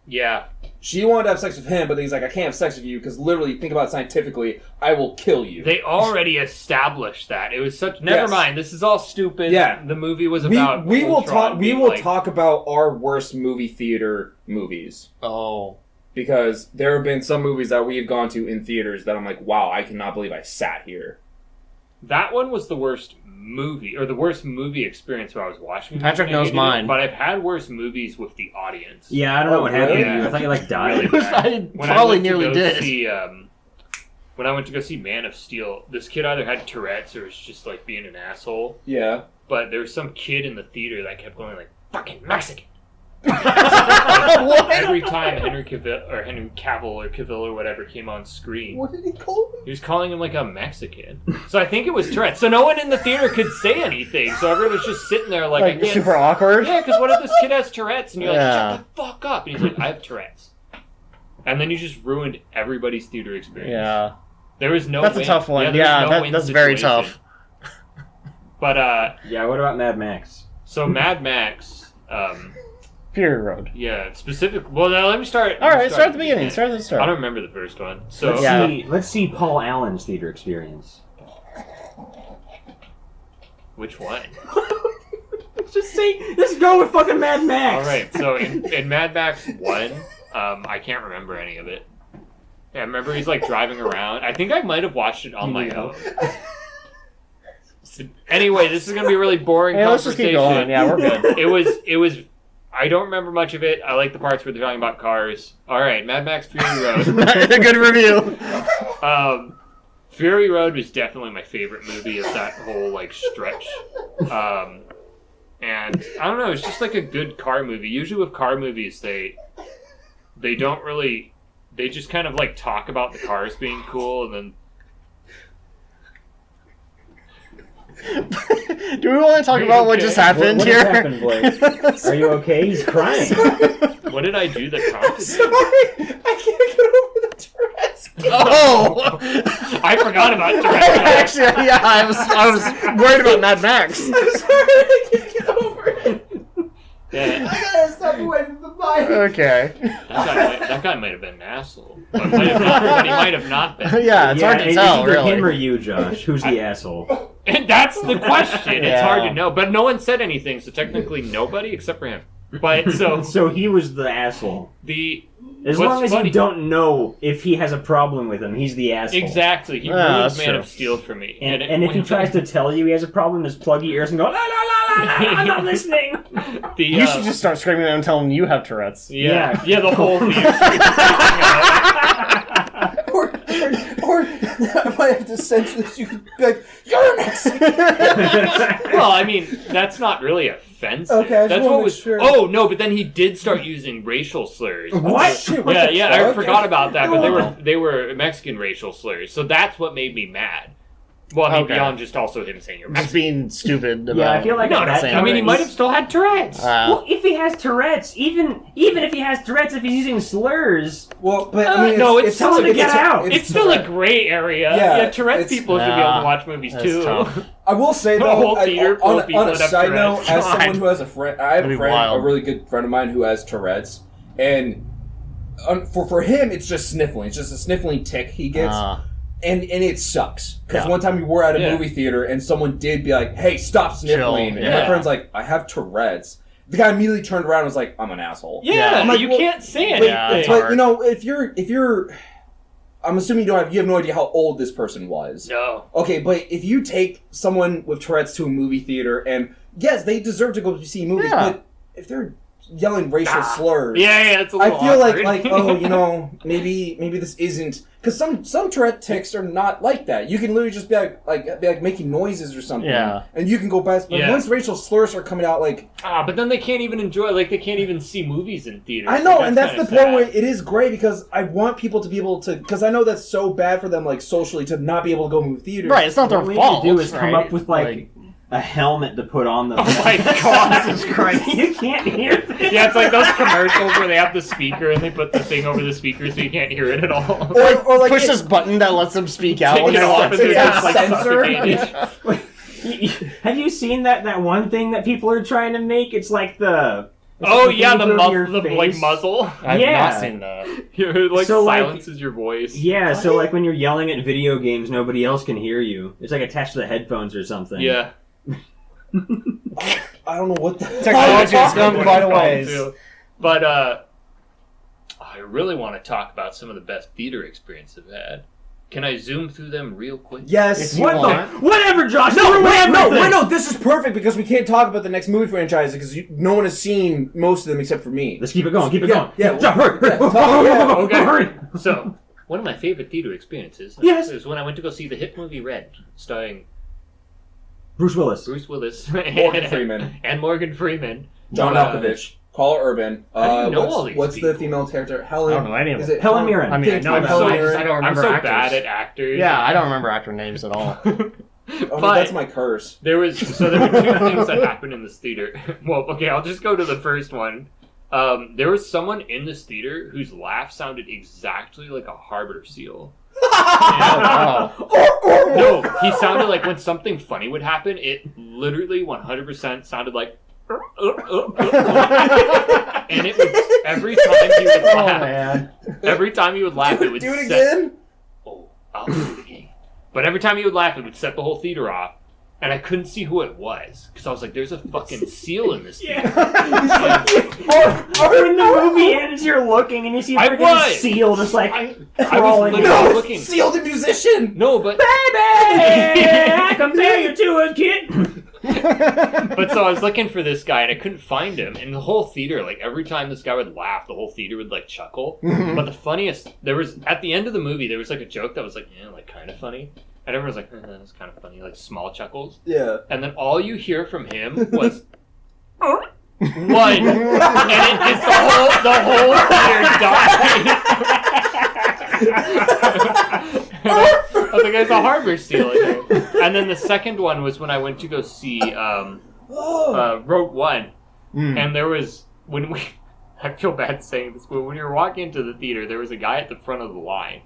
Yeah. She wanted to have sex with him, but he's like, I can't have sex with you because literally, think about it scientifically, I will kill you. They already established that. It was such... Never Yes. mind, this is all stupid. Yeah. The movie was about... we will Ultron talk. We being will like- talk about our worst movie theater movies. Oh. Because there have been some movies that we have gone to in theaters that I'm like, wow, I cannot believe I sat here. That one was the worst movie, or the worst movie experience while I was watching it. Patrick And I knows hated it, mine. But I've had worse movies with the audience. Yeah, I don't know what happened really? to you. I thought you like died. Really bad. I When probably went to nearly go did. See, when I went to go see Man of Steel, this kid either had Tourette's or was just like being an asshole. Yeah. But there was some kid in the theater that kept going like, "Fucking Mexican." What? Every time Henry Cavill or Cavill or whatever came on screen, What did he call me? he was calling him like a Mexican. So I think it was Tourette's. So no one in the theater could say anything. So everyone was just sitting there like, I Like, can't super awkward? Yeah, because what if this kid has Tourette's and you're like, Yeah. shut the fuck up? And he's like, I have Tourette's. And then you just ruined everybody's theater experience. Yeah. There was no That's win. a tough one. there was Yeah, no win that's very situation. tough. But, Yeah, what about Mad Max? so Mad Max, Fury Road. yeah, specific. Well, now let me start. All right, start at the beginning. Start at the I start. don't remember the first one. So, Yeah. Let's see Paul Allen's theater experience. which one? Just go with fucking Mad Max. All right, so in Mad Max 1, I can't remember any of it. Yeah, I remember he's like driving around. I think I might have watched it on my own. So, anyway, this is gonna be a really boring Let's just keep conversation. going. Yeah, we're good. It was. I don't remember much of it. I like the parts where they're talking about cars. All right, Mad Max Fury Road. A good review. Fury Road was definitely my favorite movie of that whole like stretch. And I don't know, it's just like a good car movie. Usually with car movies, they don't really, they just kind of like talk about the cars being cool, and then. Do we want to talk about what just happened What here? just happened, Blake? Are you okay? He's crying. What did I do that prompted Sorry, I can't get over the Tourette's. Oh! I forgot about Tourette's. Actually, yeah, I was worried about Mad Max. I'm sorry, I can't get over it. Yeah, I gotta step away from the mic. Okay. that guy might have been an asshole, but he might have not been. Yeah, it's hard to it's tell, either him or really. you, Josh. Who's the asshole? And that's the question. It's Yeah. hard to know, but no one said anything, so technically nobody except for him. But So he was the asshole. As what's long as funny- you don't know if he has a problem with him, he's the asshole. exactly, he Yeah, ruined that's Man true. of Steel for me. And if he tries to tell you he has a problem, just plug your ears and go, la la la la la, I'm not listening. You should just start screaming at him and tell him you have Tourette's. yeah, the whole theater. Or I might have to censor this. You could be like, you're an ass. Well, I mean, that's not really offensive. Okay, I just that's wanna what make was. sure. Oh no, but then he did start using racial slurs. What? Shit, what Yeah, the yeah, I fuck? forgot about that, but Oh. they were Mexican racial slurs, so that's what made me mad. Well, I mean, Okay. beyond just also him saying you're Just Mexican. being stupid about Yeah, I feel like No, that. saying I mean, he things. might have still had Tourette's. Well, if he has Tourette's, even if he has Tourette's, if he's using slurs, Well, but I mean, no, it's tell him to get out. It's still a gray area. Yeah, Yeah, Tourette's it's- people should be able to watch movies that's too. tough. I will say The though, whole theater full of people on a that have side note, Tourette's. as God. someone who has a friend, I have That'd a be friend, wild. a really good friend of mine who has Tourette's, and for him, it's just sniffling. It's just a sniffling tick he gets. And it sucks. Because Yeah. one time we were at a Yeah. movie theater and someone did be like, hey, stop sniffling. And my Yeah. friend's like, I have Tourette's. The guy immediately turned around and was like, I'm an asshole. Yeah, I'm like, you well, can't say But, anything. Yeah, it's but hard. you know, if you're I'm assuming you have no idea how old this person was. No. Okay, but if you take someone with Tourette's to a movie theater, and yes, they deserve to go see movies, Yeah. but if they're yelling racial slurs, Yeah, it's a I little feel awkward. like oh, you know, maybe this isn't, because some Tourette tics are not like that. You can literally just be like making noises or something, Yeah. and you can go past. But Yeah. once racial slurs are coming out, like But then they can't even enjoy. Like they can't even see movies in theaters. I know, Like, and that's the kinda point sad. where it is great because I want people to be able to, because I know that's so bad for them, like socially, to not be able to go movie theaters. Right, it's not their what we fault. need to do is come right? up with like a helmet to put on them. Oh my god! Jesus Christ. You can't hear this. Yeah, it's like those commercials where they have the speaker and they put the thing over the speaker so you can't hear it at all. Or like push it- this button that lets them speak out. Take when it they're off like- and they're Yeah. just like Censor. suffocated. Have you seen that one thing that people are trying to make? It's like the Oh it's yeah, like the thing you put over muzzle, your the like face. muzzle. I've Yeah. not seen that. It like So, like- silences your voice. Yeah, so like when you're yelling at video games, nobody else can hear you. It's like attached to the headphones or something. Yeah. I don't know what the Technology has come What quite a it's called, ways. too. But I really want to talk about some of the best theater experiences I've had. Can I zoom through them real quick? Yes. You What want- the? Whatever, Josh. No, ruin everything. no, this is perfect because we can't talk about the next movie franchise because no one has seen most of them except for me. Let's keep it going. Keep it Yeah, going. yeah, Josh, hurry. yeah, Okay. Hurry. So, one of my favorite theater experiences Yes. is when I went to go see the hit movie Red, starring Bruce Willis. Bruce Willis Morgan Freeman, and Morgan Freeman. John Malkovich, Carl Urban. How do you know all these what's the people? female character? I Helen. don't know any of Is them. it Helen Mirren. I mean, I Thank know you, I'm Helen so, Mirren. I don't I'm remember so actors. bad at actors. Yeah, I don't remember actor names at all. Oh, But- that's my curse. There were two things that happened in this theater. Well, okay, I'll just go to the first one. There was someone in this theater whose laugh sounded exactly like a harbor seal. Oh, No, he sounded like when something funny would happen, it literally 100% sounded like. And it would every time he would oh laugh. man. Every time he would laugh, it would Do it set. again. Oh, I'll do it again. But every time he would laugh, it would set the whole theater off. and I couldn't see who it was because I was like, "There's a fucking seal in this thing." Or in the movie ends, you're looking and you see a freaking seal just like I crawling. was literally looking. Seal the musician. No, but Baby, I compare you to a kid. but so I was looking for this guy and I couldn't find him. And the whole theater, like every time this guy would laugh, the whole theater would like chuckle. But the funniest, there was at the end of the movie, there was like a joke that was like, yeah, like kind of funny. And everyone was like, that was kind of funny, like small chuckles. Yeah. And then all you hear from him was one, and it's the whole theater died. I was like, there's a harbor seal in here. And then the second one was when I went to go see Rogue One, and there was I feel bad saying this, but when you were walking into the theater, there was a guy at the front of the line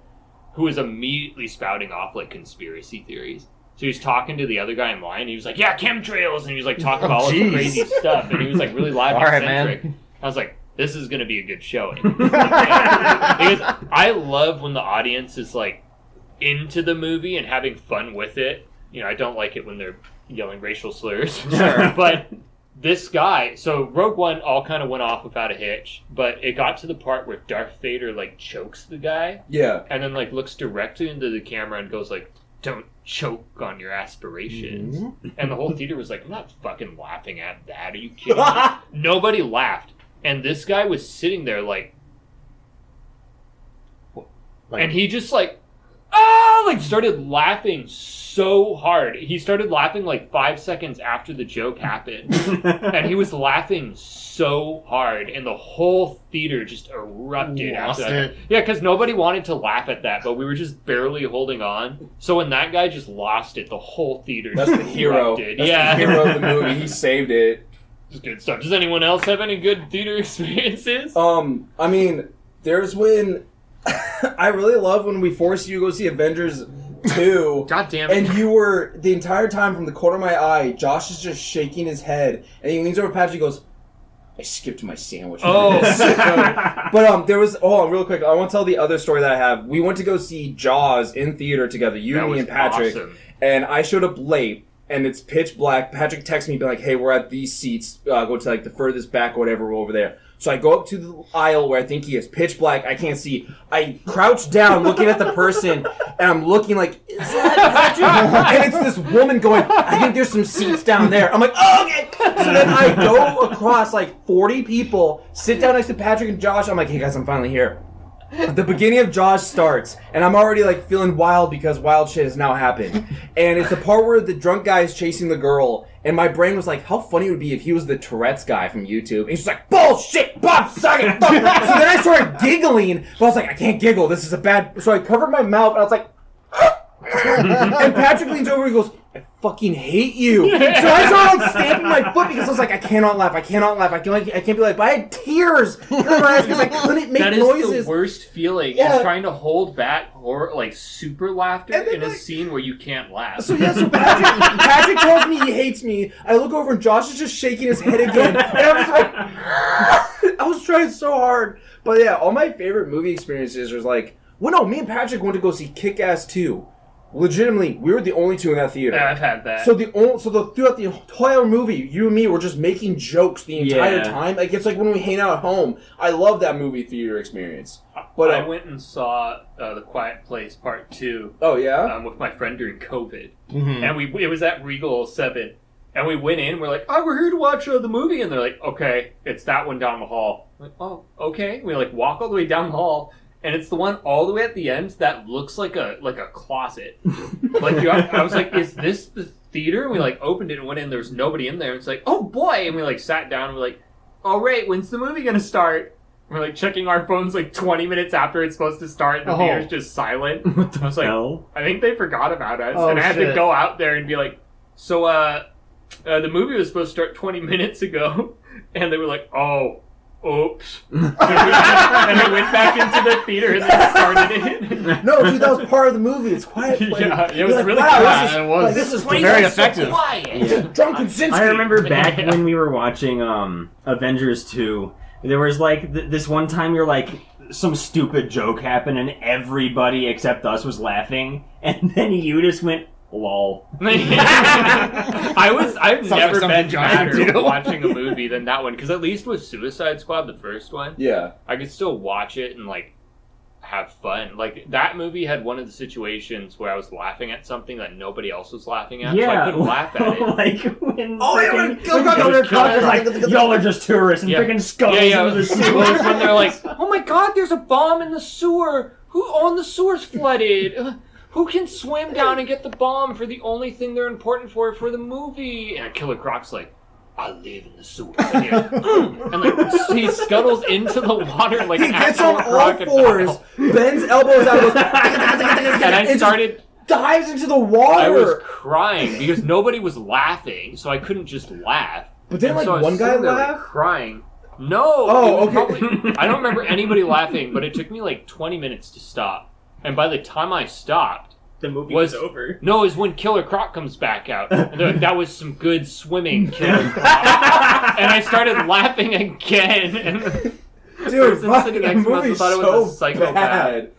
who was immediately spouting off like conspiracy theories. So he was talking to the other guy in line. He was like, "Yeah, chemtrails," and he was like talking about all this crazy stuff, and he was like really loud and eccentric. Man. I was like, "This is gonna be a good showing." Because I love when the audience is like into the movie and having fun with it. You know, I don't like it when they're yelling racial slurs. Sure. But this guy, so Rogue One all kind of went off without a hitch, but it got to the part where Darth Vader like chokes the guy. Yeah. And then like looks directly into the camera and goes like, "Don't choke on your aspirations." And the whole theater was like, "I'm not fucking laughing at that. Are you kidding me?" Nobody laughed. And this guy was sitting there like and he just like started laughing so hard. He started laughing like 5 seconds after the joke happened. And he was laughing so hard and the whole theater just erupted Lost after that. it. Yeah, because nobody wanted to laugh at that, but we were just barely holding on. So when that guy just lost it, the whole theater That's just the hero. erupted. That's Yeah. the hero of the movie. He saved it. It's good stuff. Does anyone else have any good theater experiences? I mean, there's when I really love when we forced you to go see Avengers 2. God damn it. And you were, the entire time from the corner of my eye, Josh is just shaking his head. And he leans over to Patrick and goes, "I skipped my sandwich." Oh. But there was, real quick, I want to tell the other story that I have. We went to go see Jaws in theater together, you, That me, was and Patrick. awesome. And I showed up late. And it's pitch black. Patrick texts me, be like, "Hey, we're at these seats. Go to like the furthest back or whatever. We're over there." So I go up to the aisle where I think he is. Pitch black. I can't see. I crouch down, looking at the person, and I'm looking like, "Is that Patrick?" And it's this woman going, "I think there's some seats down there." I'm like, "Oh, okay." So then I go across like 40 people, sit down next to Patrick and Josh. I'm like, "Hey guys, I'm finally here." The beginning of Jaws starts, and I'm already like feeling wild because wild shit has now happened. And it's the part where the drunk guy is chasing the girl, and my brain was like, how funny it would be if he was the Tourette's guy from YouTube. And he's just like, "Bullshit, Bob Saga." So then I started giggling, but I was like, I can't giggle. This is a bad. So I covered my mouth, and I was like, and Patrick leans over and goes, "I fucking hate you." So I started like stamping my foot because I was like, I cannot laugh. I can't be like, but I had tears in my eyes because I couldn't make That is noises. the worst feeling. Yeah. Is trying to hold back or like super laughter And then, in a like- scene where you can't laugh. So Patrick tells me he hates me. I look over and Josh is just shaking his head again. And I'm just like, I was trying so hard. But yeah, all my favorite movie experiences was like, me and Patrick went to go see Kick-Ass 2. Legitimately, we were the only two in that theater. Yeah, I've had that. So throughout the entire movie, you and me were just making jokes the entire time. Like it's like when we hang out at home. I love that movie theater experience. But I went and saw The Quiet Place Part 2 oh yeah, with my friend during COVID. And it was at Regal 7. And we went in, we're like, "Oh, we're here to watch the movie." And they're like, "Okay, it's that one down the hall." I'm like, "Oh, okay." We like walk all the way down the hall. And it's the one all the way at the end that looks like a closet. I was like, "Is this the theater?" And we like opened it and went in. There was nobody in there. And it's like, "Oh boy!" And we like sat down and we're like, "All right, when's the movie gonna start?" We're like checking our phones like 20 minutes after it's supposed to start. And the theater's just silent. I was like, I think they forgot about us. Oh, and I had to shit. go out there and be like, "So the movie was supposed to start 20 minutes ago," and they were like, "Oh." Oops. And we went back into the theater and then started it. No, dude, that was part of the movie. It's quiet. Yeah, it was You're like, really wow, quiet. It was. This is very effective. Drunken Zinsky. I remember back when we were watching Avengers 2, there was like this one time you're like, some stupid joke happened and everybody except us was laughing, and then you just went, Lol. I've Sounds never like something been Josh would madder do. watching a movie than that one, because at least with Suicide Squad, the first one, Yeah. I could still watch it and like have fun. Like that movie had one of the situations where I was laughing at something that nobody else was laughing at, so I couldn't laugh at it. Like when Oh, yeah, freaking- when when Killer Killer Croc Croc's like, y'all are just tourists and Yeah. freaking skulls Yeah. into the It sewer. was when they're like, "Oh my God, there's a bomb in the sewer. The sewer's flooded. Who can swim down and get the bomb for the only thing they're important for the movie?" And Killer Croc's like, "I live in the sewer." And like he scuttles into the water like He an gets actual on all crocodile. fours, bends elbows out, goes, And I just started. dives into the water. I was crying because nobody was laughing, so I couldn't just laugh. But didn't, And like, so I was one guy sitting there, like, laugh? crying. No. Oh, it was okay. probably- I don't remember anybody laughing, but it took me like 20 minutes to stop. And by the time I stopped, The movie was over. No, it was when Killer Croc comes back out. And they're like, "That was some good swimming, Killer Croc." And I started laughing again. And Dude, person fuck, sitting that next to me movie's thought I was so a psychopath. bad.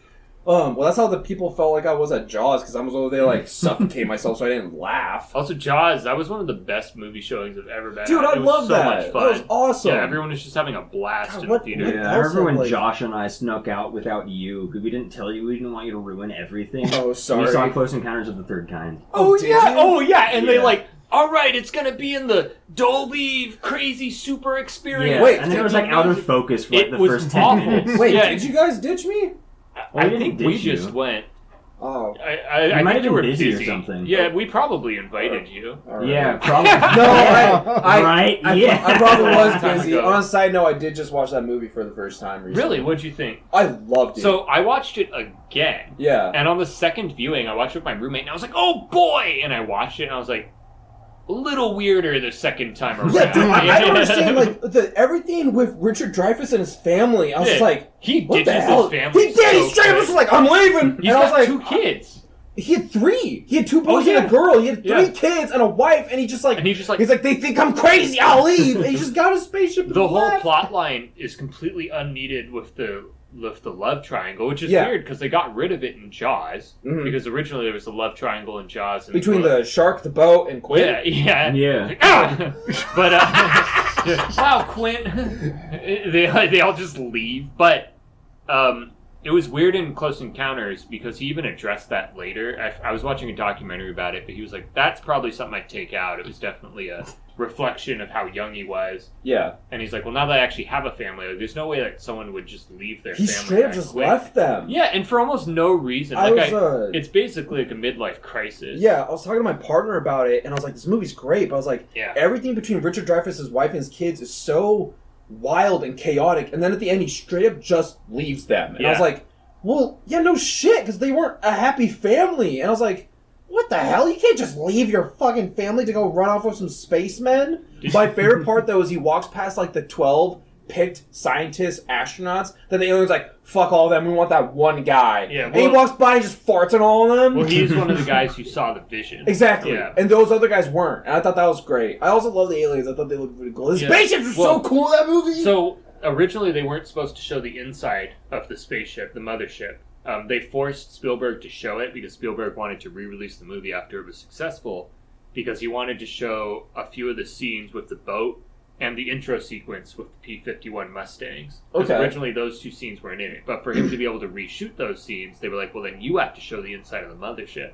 Well, that's how the people felt like I was at Jaws, because I was over there, like, suffocate myself so I didn't laugh. Also, Jaws, that was one of the best movie showings I've ever been Dude, at. I It was love so that. much fun. That was awesome. Yeah, everyone was just having a blast God, in what- the theater. what- Yeah, I else remember when like- Josh and I snuck out without you because we didn't tell you, we didn't want you to ruin everything. Oh, We saw sorry. Close Encounters of the Third Kind. Oh, did you? And they Yeah. like, "All right, it's gonna be in the Dolby crazy super experience." Yeah, Wait, and then it was like out of focus for like It the was first 10 awful. minutes. Wait, Yeah. did you guys ditch me? I We think didn't we ditch you. just went. Oh. I You think might have you been were busy or busy something. Yeah, we probably invited you. Alright. Yeah, probably. No, I Right? Yeah. I probably was Long time busy. ago. On a side note, I did just watch that movie for the first time recently. Really? What'd you think? I loved it. So I watched it again. yeah. And on the second viewing, I watched it with my roommate, and I was like, "Oh boy!" And I watched it, and I was like, a little weirder the second time around. Yeah, dude, I don't understand, like, everything with Richard Dreyfuss and his family. I was just like, he what ditches the hell? his family. He did! He so straight up quick. was like, I'm leaving! He's and I was got like, 2 kids. he had 3! He had 2 boys yeah. and a girl. He had 3 Yeah. kids and a wife, and he just like, And he's just like, he's like, they think I'm crazy, I'll leave! And he just got a spaceship and the whole left. plot line is completely unneeded with the love triangle, which is Yeah. weird because they got rid of it in Jaws. Mhm. Because originally there was a love triangle in Jaws. And Between the shark, the boat, and Quinn. Yeah. Yeah. Ah! But wow, Quint. they all just leave. But it was weird in Close Encounters because he even addressed that later. I was watching a documentary about it, but he was like, "That's probably something I'd take out." It was definitely a reflection of how young he was. Yeah. And he's like, "Well, now that I actually have a family, like, there's no way that someone would just leave their He family." straight up that just quick." left them. Yeah, and for almost no reason. I Like, was, it's basically like a midlife crisis. yeah, I was talking to my partner about it, and I was like, this movie's great, but I was like, Yeah. everything between Richard Dreyfuss, his wife, and his kids is so wild and chaotic, and then at the end, he straight up just leaves them. And I was Yeah. like, well, yeah, no shit, because they weren't a happy family. And I was like, what the hell? You can't just leave your fucking family to go run off with some spacemen? My favorite part, though, is he walks past, like, the 12 picked scientists, astronauts, then the alien's like, fuck all of them, we want that one guy. Yeah, and he well- walks by and just farts on all of them. Well, he's one of the guys who saw the vision. Exactly. Yeah. And those other guys weren't. And I thought that was great. I also love the aliens. I thought they looked really cool. The Yeah. spaceships were Well, so cool in that movie. So originally they weren't supposed to show the inside of the spaceship, the mothership. They forced Spielberg to show it because Spielberg wanted to re-release the movie after it was successful, because he wanted to show a few of the scenes with the boat and the intro sequence with the P-51 Mustangs. Because Okay. originally those 2 scenes weren't in it. But for him to be able to reshoot those scenes, they were like, well, then you have to show the inside of the mothership.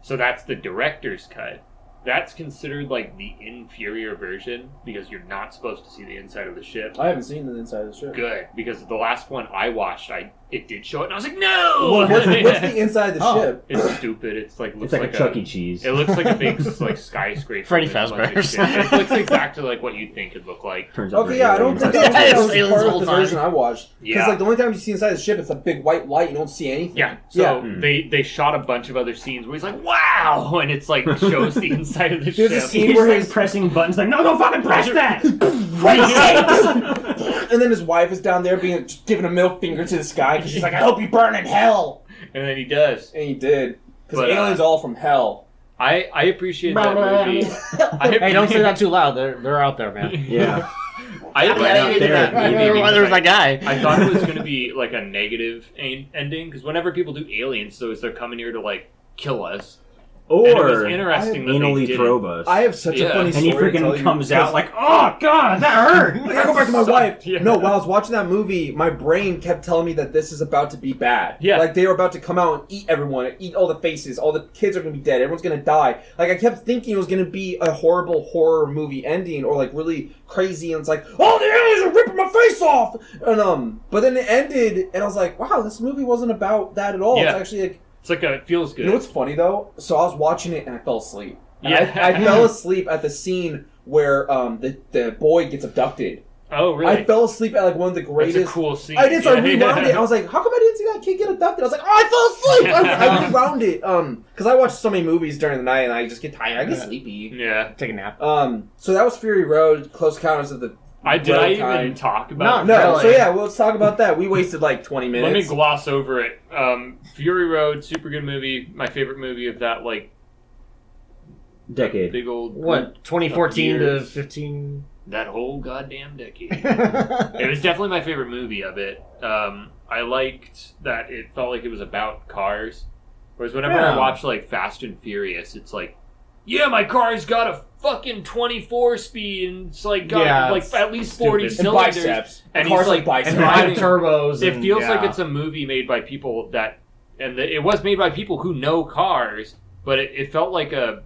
So that's the director's cut. That's considered like the inferior version because you're not supposed to see the inside of the ship. I haven't seen the inside of the ship. Good, because the last one I watched, it did show it, and I was like, no! What's the inside of the Oh. ship? It's stupid. It's like It's looks like a Chuck E. Cheese. It looks like a big like skyscraper. Freddy with a bunch of Fazbear's. shit. It looks exactly like what you'd think it'd look like. Turns out Okay, they're yeah, I don't aliens. think Yeah, that it's was aliens part the of whole the time. version I watched. Because Yeah. like the only time you see inside the ship, it's a big white light. You don't see anything. Yeah. So Yeah. they shot a bunch of other scenes where he's like, wow, and it's like shows the inside of the There's a ship. scene He's where like his pressing buttons like, no, don't fucking press that! and then his wife is down there being just giving a middle finger to the sky because she's like, I hope you burn in hell. And then he does. And he did. Because But, aliens all from hell. I appreciate that movie. Hey, don't say that too loud. They're out there, man. Yeah. I Right out there, baby. Well, there's that guy. I thought it was going to be like a negative ending because whenever people do aliens, so is they're coming here to like kill us, Or And it was interesting that they anally didn't. probe us. I have such a Yeah. funny and he story to tell freaking you, comes 'cause- out like, oh god, that hurt. I gotta go back to my wife. Yeah. No, while I was watching that movie, my brain kept telling me that this is about to be bad. Yeah. Like they were about to come out and eat everyone, eat all the faces, all the kids are gonna be dead, everyone's gonna die. Like I kept thinking it was gonna be a horrible horror movie ending or like really crazy and it's like, oh the aliens are ripping my face off and but then it ended and I was like, wow, this movie wasn't about that at all. Yeah. It's actually like It's like it feels good. you know what's funny though? So I was watching it and I fell asleep. And Yeah. I fell asleep at the scene where the boy gets abducted. Oh, really? I fell asleep at like one of the greatest. That's a cool scene. I did, so I Yeah. rewound it. I was like, how come I didn't see that kid get abducted? I was like, oh, I fell asleep! I rewound it. Because I watch so many movies during the night and I just get tired. I get sleepy. Yeah. Take a nap. So that was Fury Road, Close Encounters of the Did I even Kind. talk about No, No, really. so yeah, well, let's talk about that. We wasted like 20 Let me minutes. gloss over it. Fury Road, super good movie. My favorite movie of that, like, Decade. big old... What, 2014 to Years. 15? That whole goddamn decade. It was definitely my favorite movie of it. I liked that it felt like it was about cars. Whereas whenever Yeah. I watch, like, Fast and Furious, it's like, yeah, my car's got a fucking 24 speed and it's like got Yeah, like it's at least 40 stupid. and cylinders. biceps. And Cars he's like like biceps. And driving- five turbos. It and- feels like yeah. it's a movie made by people that, it was made by people who know cars, but it felt like a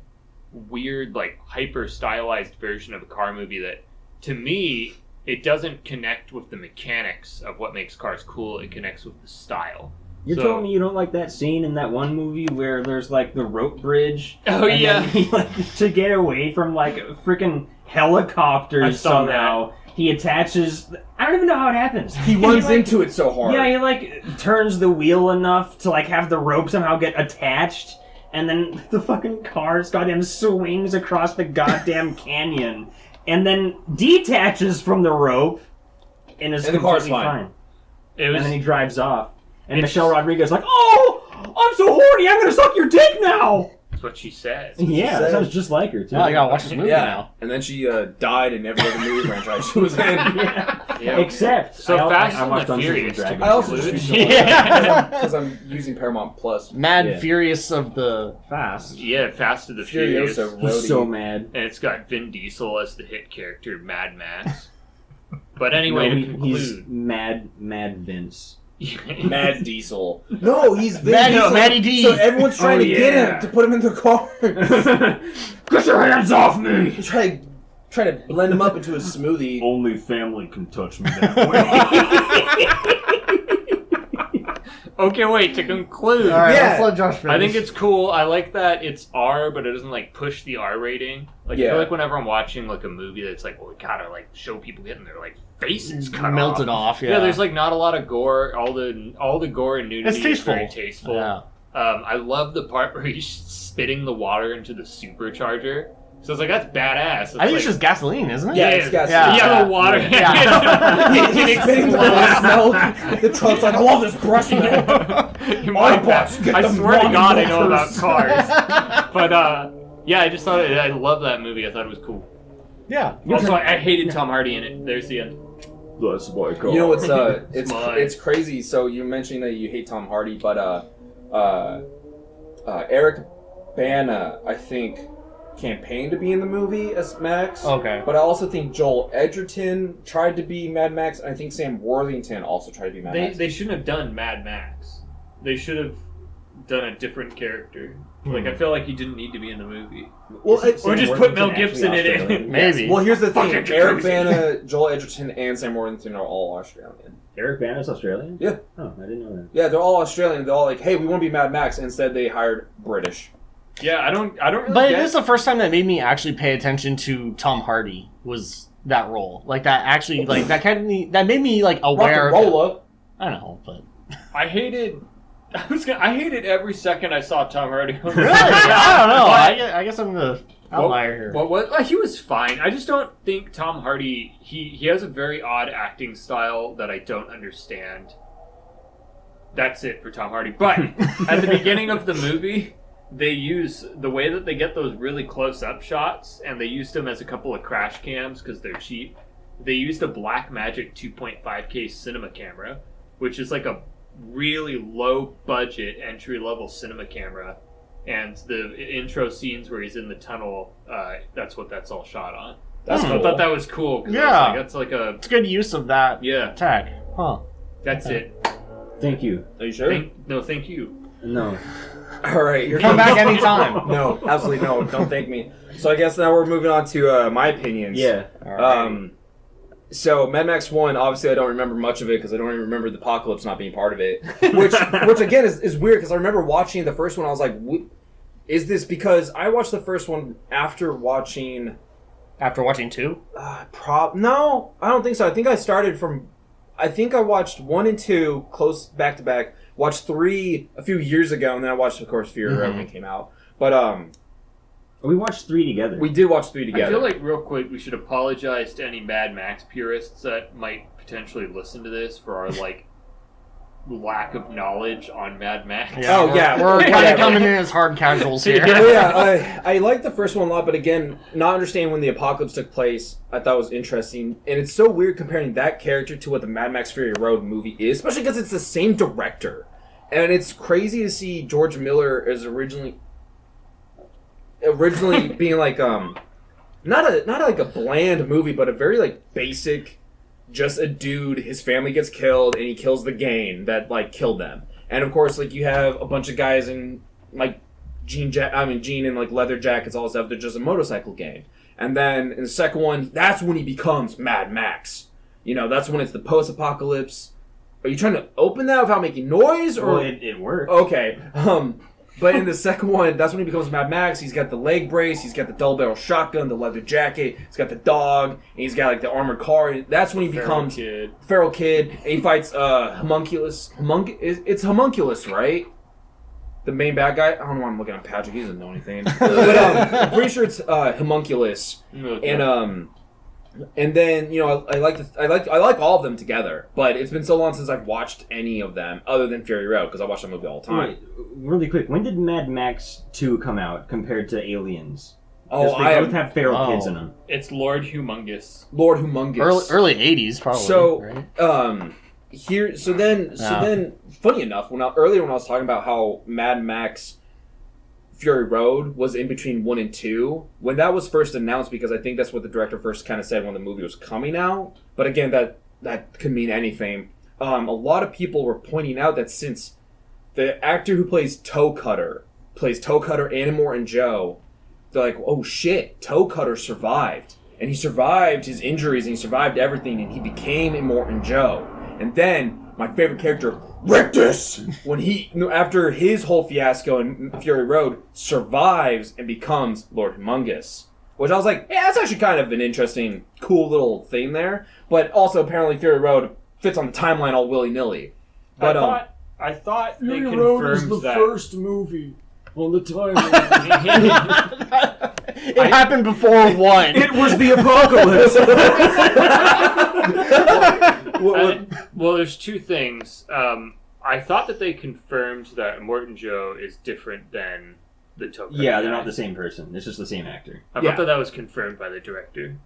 weird, like hyper stylized version of a car movie that, to me, it doesn't connect with the mechanics of what makes cars cool. It connects with the style. You're So- telling me you don't like that scene in that one movie where there's like the rope bridge? Oh, and yeah. then he, like, to get away from like freaking I helicopters saw somehow, he attaches. I don't even know how it happens. He runs like, into it so hard. Yeah, he like turns the wheel enough to like have the rope somehow get attached, and then the fucking car goddamn swings across the goddamn canyon, and then detaches from the rope, and is And the car's completely fine. It And was then he drives off, and It's- Michelle Rodriguez like, "Oh, I'm so horny! I'm gonna suck your dick now." that's what she said. Yeah, said. that sounds just like her too. Oh, I gotta watch this movie Yeah. now. And then she died in every other movie franchise she was in. Yeah. Yeah. Except So Fast and watched the Dungeons and Furious to Dragons. I also just conclude. recently Yeah. because I'm using Paramount Plus. Mad Yeah. Furious of the Fast. Yeah, Fast and the Furious. Furiosa He's Roadie. so mad. And it's got Vin Diesel as the hit character, Mad Max. But anyway, No, to he's conclude. Mad Vince. Mad Diesel. No, he's Vin Maddie- Diesel. Maddie D. So everyone's trying Oh, to get yeah. him to put him in the car. Get your hands off me! He's trying to blend him up into a smoothie. Only family can touch me that Okay, wait, to conclude. All right, Yeah. let's let Josh finish. I think it's cool. I like that it's R, but it doesn't like push the R rating. Like I Yeah. feel like whenever I'm watching like a movie that's like, well, we gotta like show people getting their like faces cut melted off. off. Yeah, there's like not a lot of gore. All the gore and nudity It's is tasteful. very tasteful. Yeah. I love the part where he's spitting the water into the supercharger. So it's like that's badass. It's I think like, it's just gasoline, isn't it? Yeah, it's got yeah, the water. Yeah. He's spitting the last milk. The truck's like, I love this breast milk. You might Autobots, bet. get I them swear to long God, I know about milkers. cars. But yeah, I just thought I love that movie. I thought it was cool. Yeah. Also, I hated Tom Hardy in it. There's the end. That's my car. You know what's Mine. it's crazy. So you're mentioning that you hate Tom Hardy, but Eric Bana, I think, campaigned to be in the movie as Max. Okay. But I also think Joel Edgerton tried to be Mad Max, and I think Sam Worthington also tried to be Mad Max. They shouldn't have done Mad Max. They should have done a different character. Like I feel like he didn't need to be in the movie. Well, Or just put Mel Gibson in it. Maybe. Well, here's the thing: Fucking Eric crazy. Bana, Joel Edgerton, and Sam Worthington are all Australian. Eric Bana's Australian? Yeah. Oh, I didn't know that. Yeah, they're all Australian. They're all like, "Hey, we want to be Mad Max." Instead, they hired British. Yeah, I don't really But get it is the first time that made me actually pay attention to Tom Hardy was that role. Like that actually like that made me like aware of it. Rock'n'rolla. I know, but I hated every second I saw Tom Hardy. really, I don't know. I guess I'm the outlier here. What he was fine. I just don't think Tom Hardy. He has a very odd acting style that I don't understand. That's it for Tom Hardy. But at the beginning of the movie, they use the way that they get those really close-up shots, and they used them as a couple of crash cams because they're cheap. They used a Blackmagic 2.5K cinema camera, which is like a really low-budget entry-level cinema camera, and the intro scenes where he's in the tunnel, that's what that's all shot on. That's So cool. I thought that was cool. 'Cause I was Yeah. like, that's like a It's good use of that tag. Huh. That's it. Thank you. Are you sure? Thank you. No. All right, you're Come back anytime. No, absolutely no. Don't thank me. So I guess now we're moving on to my opinions. Yeah. So Mad Max 1, obviously I don't remember much of it because I don't even remember the apocalypse not being part of it. Which again is weird because I remember watching the first one. I was like, is this because I watched the first one after watching... After watching 2? No, I don't think so. I think I started from... I think I watched 1 and 2 close back to back. Watched 3 a few years ago, and then I watched, of course, Fury Road when it came out. But we watched 3 together. we did watch 3 together. I feel like real quick we should apologize to any Mad Max purists that might potentially listen to this for our lack of knowledge on Mad Max. We're kind of coming in as hard casuals here. I like the first one a lot, but again, not understanding when the apocalypse took place, I thought was interesting. And it's so weird comparing that character to what the Mad Max Fury Road movie is, especially because it's the same director. And it's crazy to see George Miller as originally being like not like a bland movie, but a very like basic, just a dude, his family gets killed and he kills the gang that like killed them. And of course, like you have a bunch of guys in like jean and like leather jackets, all that stuff. They're just a motorcycle gang. And then in the second one, that's when he becomes Mad Max. You know, that's when it's the post-apocalypse. Are you trying to open that without making noise, or Well, it worked. okay? But in the second one, that's when he becomes Mad Max. He's got the leg brace, he's got the double barrel shotgun, the leather jacket, he's got the dog, and he's got like the armored car. That's when he becomes Feral Kid, and he fights Homunculus. It's Homunculus, right? The main bad guy. I don't know why I'm looking at Patrick. He doesn't know anything. But I'm pretty sure it's Homunculus. Okay. And then I like all of them together, but it's been so long since I've watched any of them other than Fury Road because I watch that movie all the time. Wait, really quick, when did Mad Max 2 come out compared to Aliens? Oh, They both have feral kids in them. It's Lord Humongous. Lord Humongous. Early 80s, probably. So, right? Then, funny enough, earlier when I was talking about how Mad Max Fury Road was in between 1 and 2, when that was first announced, because I think that's what the director first kind of said when the movie was coming out. But again, that could mean anything. A lot of people were pointing out that since the actor who plays Toe Cutter and Immortan Joe, they're like, oh shit, Toe Cutter survived. And he survived his injuries and he survived everything and he became Immortan Joe. And then, my favorite character, Rictus, when after his whole fiasco in Fury Road, survives and becomes Lord Humongous. Which I was like, yeah, that's actually kind of an interesting, cool little thing there. But also, apparently, Fury Road fits on the timeline all willy-nilly. But, I thought they confirmed that. first movie on the timeline. It happened before 1. It was the apocalypse! Well, there's two things. I thought that they confirmed that Immortan Joe is different than the Token. Yeah, they're not the same person. It's just the same actor. I thought that was confirmed by the director.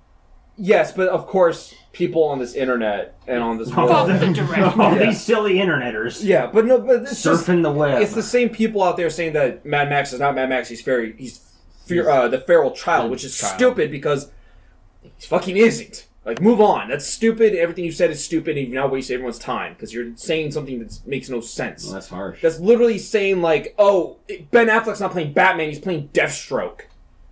yes, but of course, people on this internet and on this world... the director. Oh, these silly interneters. Yeah, but it's just... Surfing the web. It's the same people out there saying that Mad Max is not Mad Max, he's the feral child, which is stupid because he fucking isn't. Like, move on. That's stupid. Everything you said is stupid, and you've now wasted everyone's time because you're saying something that makes no sense. Well, that's harsh. That's literally saying, like, oh, Ben Affleck's not playing Batman, he's playing Deathstroke.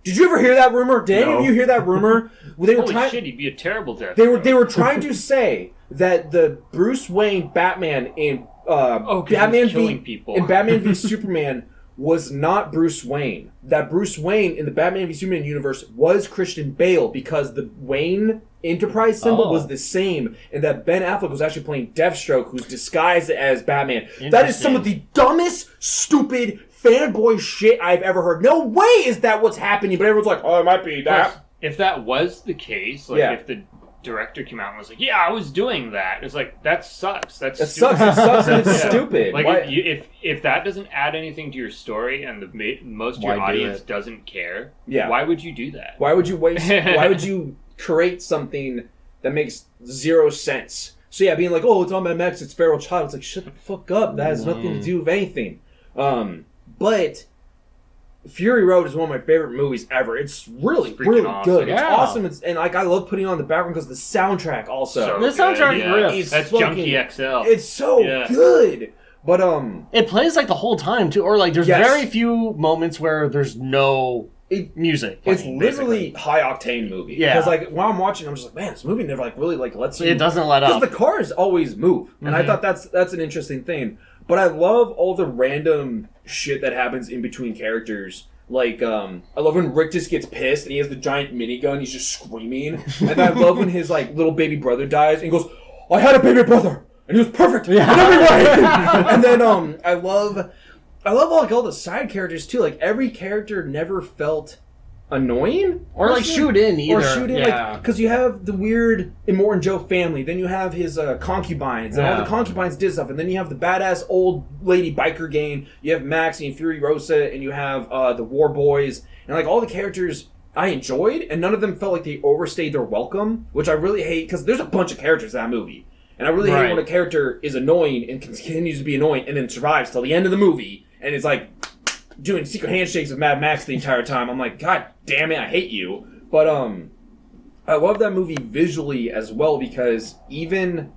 Did you ever hear that rumor? Did any of you hear that rumor? Well, they were Holy shit, he'd be a terrible death. They were trying to say that the Bruce Wayne Batman in Batman v Superman was not Bruce Wayne. That Bruce Wayne in the Batman v Superman universe was Christian Bale because the Wayne Enterprise symbol was the same, and that Ben Affleck was actually playing Deathstroke, who's disguised as Batman. That is some of the dumbest, stupid fanboy shit I've ever heard. No way is that what's happening, but everyone's like, oh, it might be that. If that was the case, if the director came out and was like, yeah, I was doing that, it's like, that sucks. That sucks. stupid. It sucks and it's stupid. Like, if that doesn't add anything to your story and most of your audience doesn't care, why would you do that? Why would you waste... why would you create something that makes zero sense? So yeah, being like, oh, it's on Mad Max, it's feral child. It's like, shut the fuck up. That has nothing to do with anything. But Fury Road is one of my favorite movies ever. It's really, It's freaking really awesome. good. It's Yeah. awesome. And like I love putting it on the background because the soundtrack also. So The soundtrack good, rips. It's That's fucking- Junkie XL. It's so Yeah. good. But It plays like the whole time too, or like there's Yes. very few moments where there's no music. it's playing, literally basically. high octane movie. Yeah. Because like while I'm watching, I'm just like, man, this movie never like really like lets you. It doesn't let Because up. the cars always move, and I Mhm. thought that's an interesting thing. But I love all the random shit that happens in between characters. Like, I love when Rick just gets pissed and he has the giant minigun. He's just screaming, and I love when his like little baby brother dies and he goes, "I had a baby brother, and he was perfect in every way." And then I love all the side characters too. Like every character never felt annoying or like shoot in either. or shoot in, yeah. like, because you have the weird Immortan Joe family, then you have his concubines, and all Yeah. the concubines did stuff, and then you have the badass old lady biker gang, you have Max and Fury Rosa, and you have the War Boys, and like all the characters I enjoyed, and none of them felt like they overstayed their welcome, which I really hate, because there's a bunch of characters in that movie, and I really hate Right. when a character is annoying and continues to be annoying, and then survives till the end of the movie, and it's like doing secret handshakes with Mad Max the entire time. I'm like, God damn it, I hate you. But I love that movie visually as well because even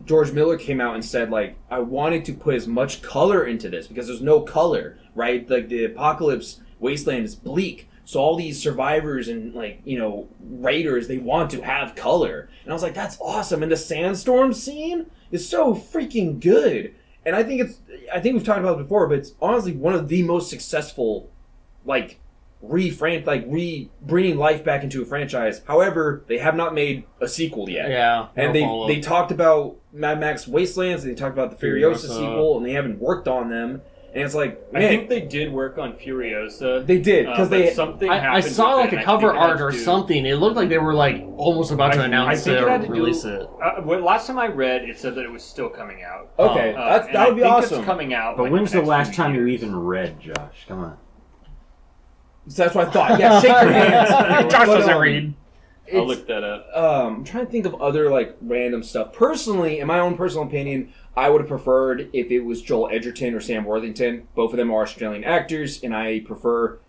George Miller came out and said like, I wanted to put as much color into this because there's no color, right? Like the apocalypse wasteland is bleak. So all these survivors and like, you know, raiders, they want to have color. And I was like, that's awesome. And the sandstorm scene is so freaking good. And I think we've talked about it before, but it's honestly one of the most successful, like, bringing life back into a franchise. However, they have not made a sequel yet. Yeah, And no follow-up. they talked about Mad Max Wastelands, and they talked about the Furiosa Furiosa. sequel, and they haven't worked on them. And it's like, man, I think they did work on Furiosa. they did because but they. something I happened saw with like it, a and cover I think it had art to or do- something. It looked like they were like almost about to I announce think it it or had to do- release it. Last time I read, it said that it was still coming out. Okay, And that would be I think awesome. It's coming out. But like, when's the next last few time you years. even read, Josh? Come on. So that's what I thought. Yeah, shake your hands. Josh But, doesn't read. I'll it's- look that up. I'm trying to think of other like random stuff. Personally, in my own personal opinion, I would have preferred if it was Joel Edgerton or Sam Worthington. Both of them are Australian actors, and I prefer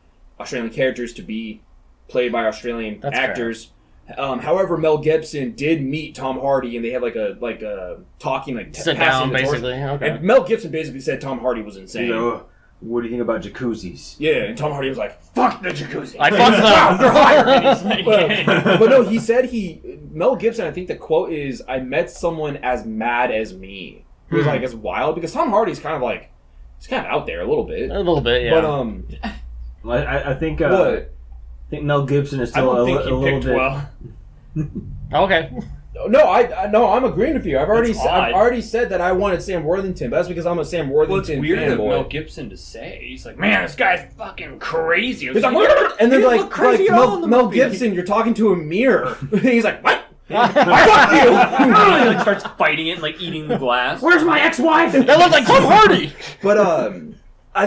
Australian characters to be played by Australian That's actors. However, Mel Gibson did meet Tom Hardy, and they had like a talking like Sit passing down, the torch. basically. Okay. And Mel Gibson basically said Tom Hardy was insane. You know, what do you think about jacuzzis? Yeah, and Tom Hardy was like, "Fuck the jacuzzi." I fucked them. They're higher. And he's like, but no, he said Mel Gibson, I think the quote is, I met someone as mad as me. Who was like as wild, because Tom Hardy's kind of like, he's kind of out there a little bit. A little bit, yeah. But I think what? I think Mel Gibson is I still don't think a he little picked bit. well. Okay. No, I'm agreeing with you. I've That's odd. already said that I wanted Sam Worthington, but that's because I'm a Sam Well, it's Worthington weird of Mel fanboy. Gibson to say. He's like, man, this guy's fucking crazy. He's like, and then you like, look crazy like at all in the Mel movie. Gibson, you're talking to a mirror. He's like, what? Fuck you! He like starts fighting it and like eating the glass. Where's my ex-wife? That looked like Tom Hardy. But I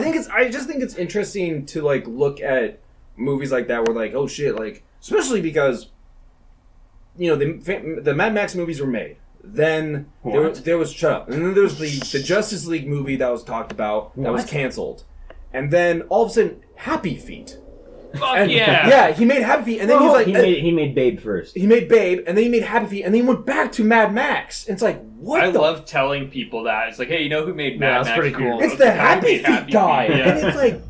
just think it's interesting to like look at movies like that where like, oh shit, like especially because you know the Mad Max movies were made. Then there was shut up, and then there was the Justice League movie that was talked about that was canceled, and then all of a sudden Happy Feet. Fuck And, yeah! he made Happy Feet, and then he's like, he made Babe first. he made Babe, and then he made Happy Feet, and then he went back to Mad Max. And it's like, what? I the love telling people that. It's like, hey, you know who made Mad that's Max? pretty cool. It's Furiosa? the guy who Happy made Feet guy. Yeah. And it's like,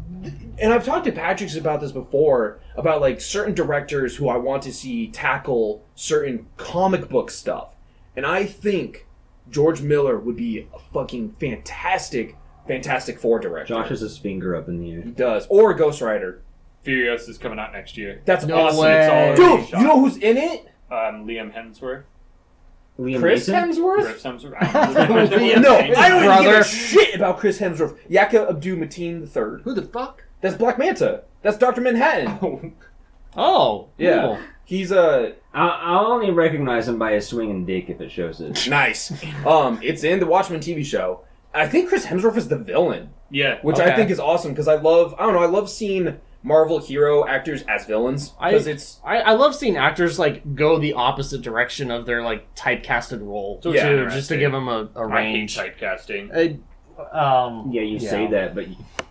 and I've talked to Patrick's about this before, about like certain directors who I want to see tackle certain comic book stuff. And I think George Miller would be a fucking Fantastic Four director. Josh has his finger up in the air. He does. Or Ghost Rider. Furiosa is coming out next year. That's No awesome. way. It's already Dude, shot. you know who's in it? Liam Hemsworth. Liam Chris Neeson? Hemsworth? Chris Hemsworth. I don't know. Liam No, Hemsworth. I don't even give Brother. a shit about Chris Hemsworth. Yaka Abdul-Mateen III. Who the fuck? That's Black Manta. That's Dr. Manhattan. Oh, Yeah. cool. He's I'll only recognize him by his swinging dick if it shows it. nice. It's in the Watchmen TV show. I think Chris Hemsworth is the villain, Yeah. which I Okay. think is awesome because I love seeing Marvel hero actors as villains because I love seeing actors like go the opposite direction of their like typecasted role So it's to, just to interesting. give them a I hate range. typecasting. Yeah, you say that, but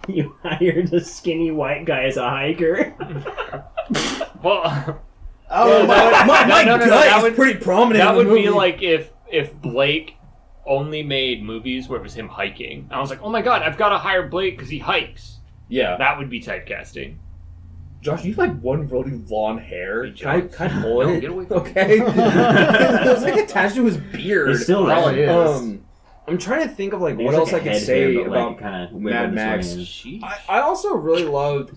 you hired a skinny white guy as a hiker. Well, Oh, my no, gut that is would- pretty prominent. that in the would be movie. like if Blake only made movies where it was him hiking. I was like, oh my god, I've got to hire Blake because he hikes. Yeah. That would be typecasting. Josh, you have like one really long hair. Hey, Can I Josh. pull it? No, get away from me. Okay. It's like attached to his beard. It's still Probably there. is. I'm trying to think of like There's what else like I a could head say here, but, like, about kinda Mad Max. Sheesh. I also really loved.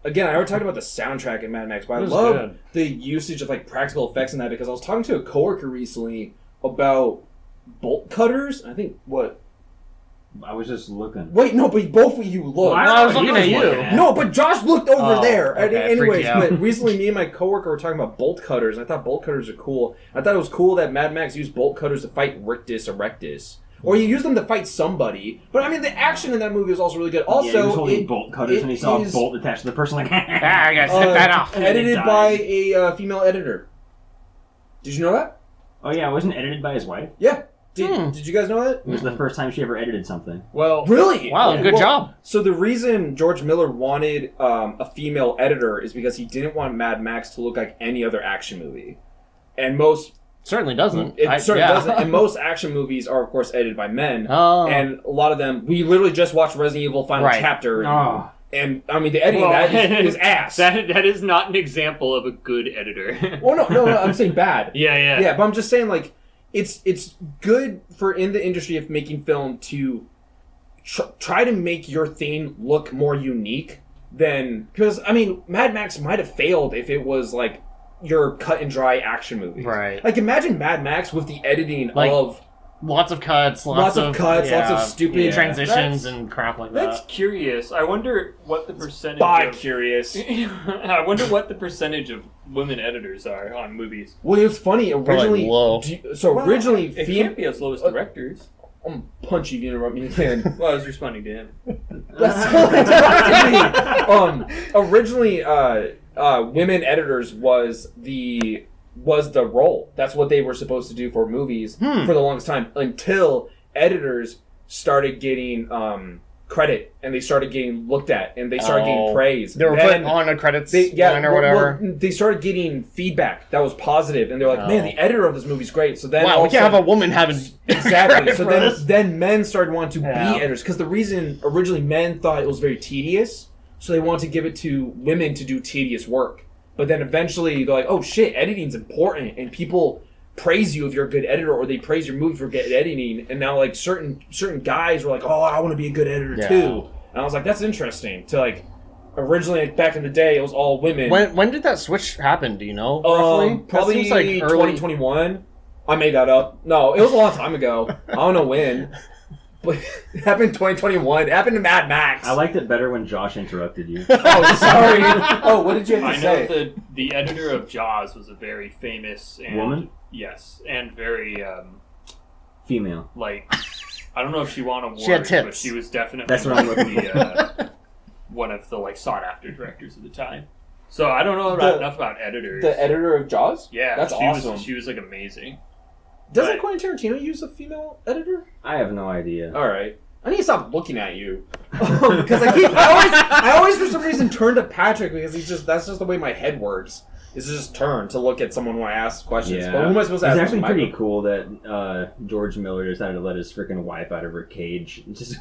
Again, I already talked about the soundtrack in Mad Max, but I It was love good. the usage of like practical effects in that because I was talking to a coworker recently about bolt cutters. I think what? I was just looking. Wait, no, but both of you looked. Why No, I was are looking at you. No, but Josh looked over Oh, there. okay, freaked Anyways, you out. but recently me and my coworker were talking about bolt cutters, and I thought bolt cutters are cool. I thought it was cool that Mad Max used bolt cutters to fight Rictus Erectus. Or you use them to fight somebody. But I mean, the action in that movie was also really good. Also, yeah, he was holding it- bolt cutters and he saw a is, bolt attached to the person like, I gotta snip that off. edited Died. by a female editor. Did you know that? Oh yeah, it wasn't edited by his wife. Yeah. Did you guys know that? It was the first time she ever edited something. Well, Really? Wow, good job. So the reason George Miller wanted a female editor is because he didn't want Mad Max to look like any other action movie. And most... Certainly doesn't. It certainly yeah. doesn't. And most action movies are, of course, edited by men. Oh. And a lot of them... We literally just watched Resident Evil Final Right. Chapter. Oh. And, I mean, the editing well, that is ass. That is not an example of a good editor. Well, no, I'm saying bad. yeah. Yeah, but I'm just saying, like, it's good for in the industry of making film to try to make your thing look more unique than... Because, I mean, Mad Max might have failed if it was, like, your cut-and-dry action movie. Right. Like, imagine Mad Max with the editing Like, of... Lots of cuts, Lots of cuts, lots of stupid... transitions and crap like That's that. curious. I wonder what the percentage of... curious. I wonder what the percentage of women editors are on movies. Well, it was funny. Originally... low. Originally... It can't be as low as directors. I'm punch you if you interrupt me again. Well, I was responding to him. That's so interrupted me. Originally, women editors was the role. That's what they were supposed to do for movies for the longest time until editors started getting credit and they started getting looked at and they started getting praise. They were Then put on a credits yeah, line or well, whatever. they started getting feedback that was positive and they were like, man, Oh. the editor of this movie's great. So then Wow, all we of a can't have a sudden- woman having Exactly. credit So for then, this. then men started wanting to Yeah. be editors because the reason originally men thought it was very tedious, so they wanted to give it to women to do tedious work. But then eventually they're like, oh shit, editing's important, and people praise you if you're a good editor, or they praise your movie for good editing. And now like certain guys were like, oh, I want to be a good editor Yeah. too. And I was like, that's interesting. To like originally back in the day, it was all women. When did that switch happen? Do you know? Roughly? That Probably seems like early. 2021. I made that up. No, it was a long time ago. I don't know when. But it happened in 2021. It happened to Mad Max. I liked it better when Josh interrupted you. Oh, sorry. Oh, what did you have I to know say? the editor of Jaws was a very famous and Woman? Yes, and very Female. like I don't know if she won awards, She had but tits. she was definitely That's what I'm looking one of the like sought after directors of the time. So I don't know enough about editors. The editor of Jaws? yeah, That's she awesome. She was like amazing. Doesn't Right. Quentin Tarantino use a female editor? I have no idea. All right. I need to stop looking at you because I always for some reason turn to Patrick because that's just the way my head works. Is just turn to look at someone when I ask questions. Yeah. But who am I supposed to It's ask? actually my pretty mic- cool that George Miller decided to let his freaking wife out of her cage and just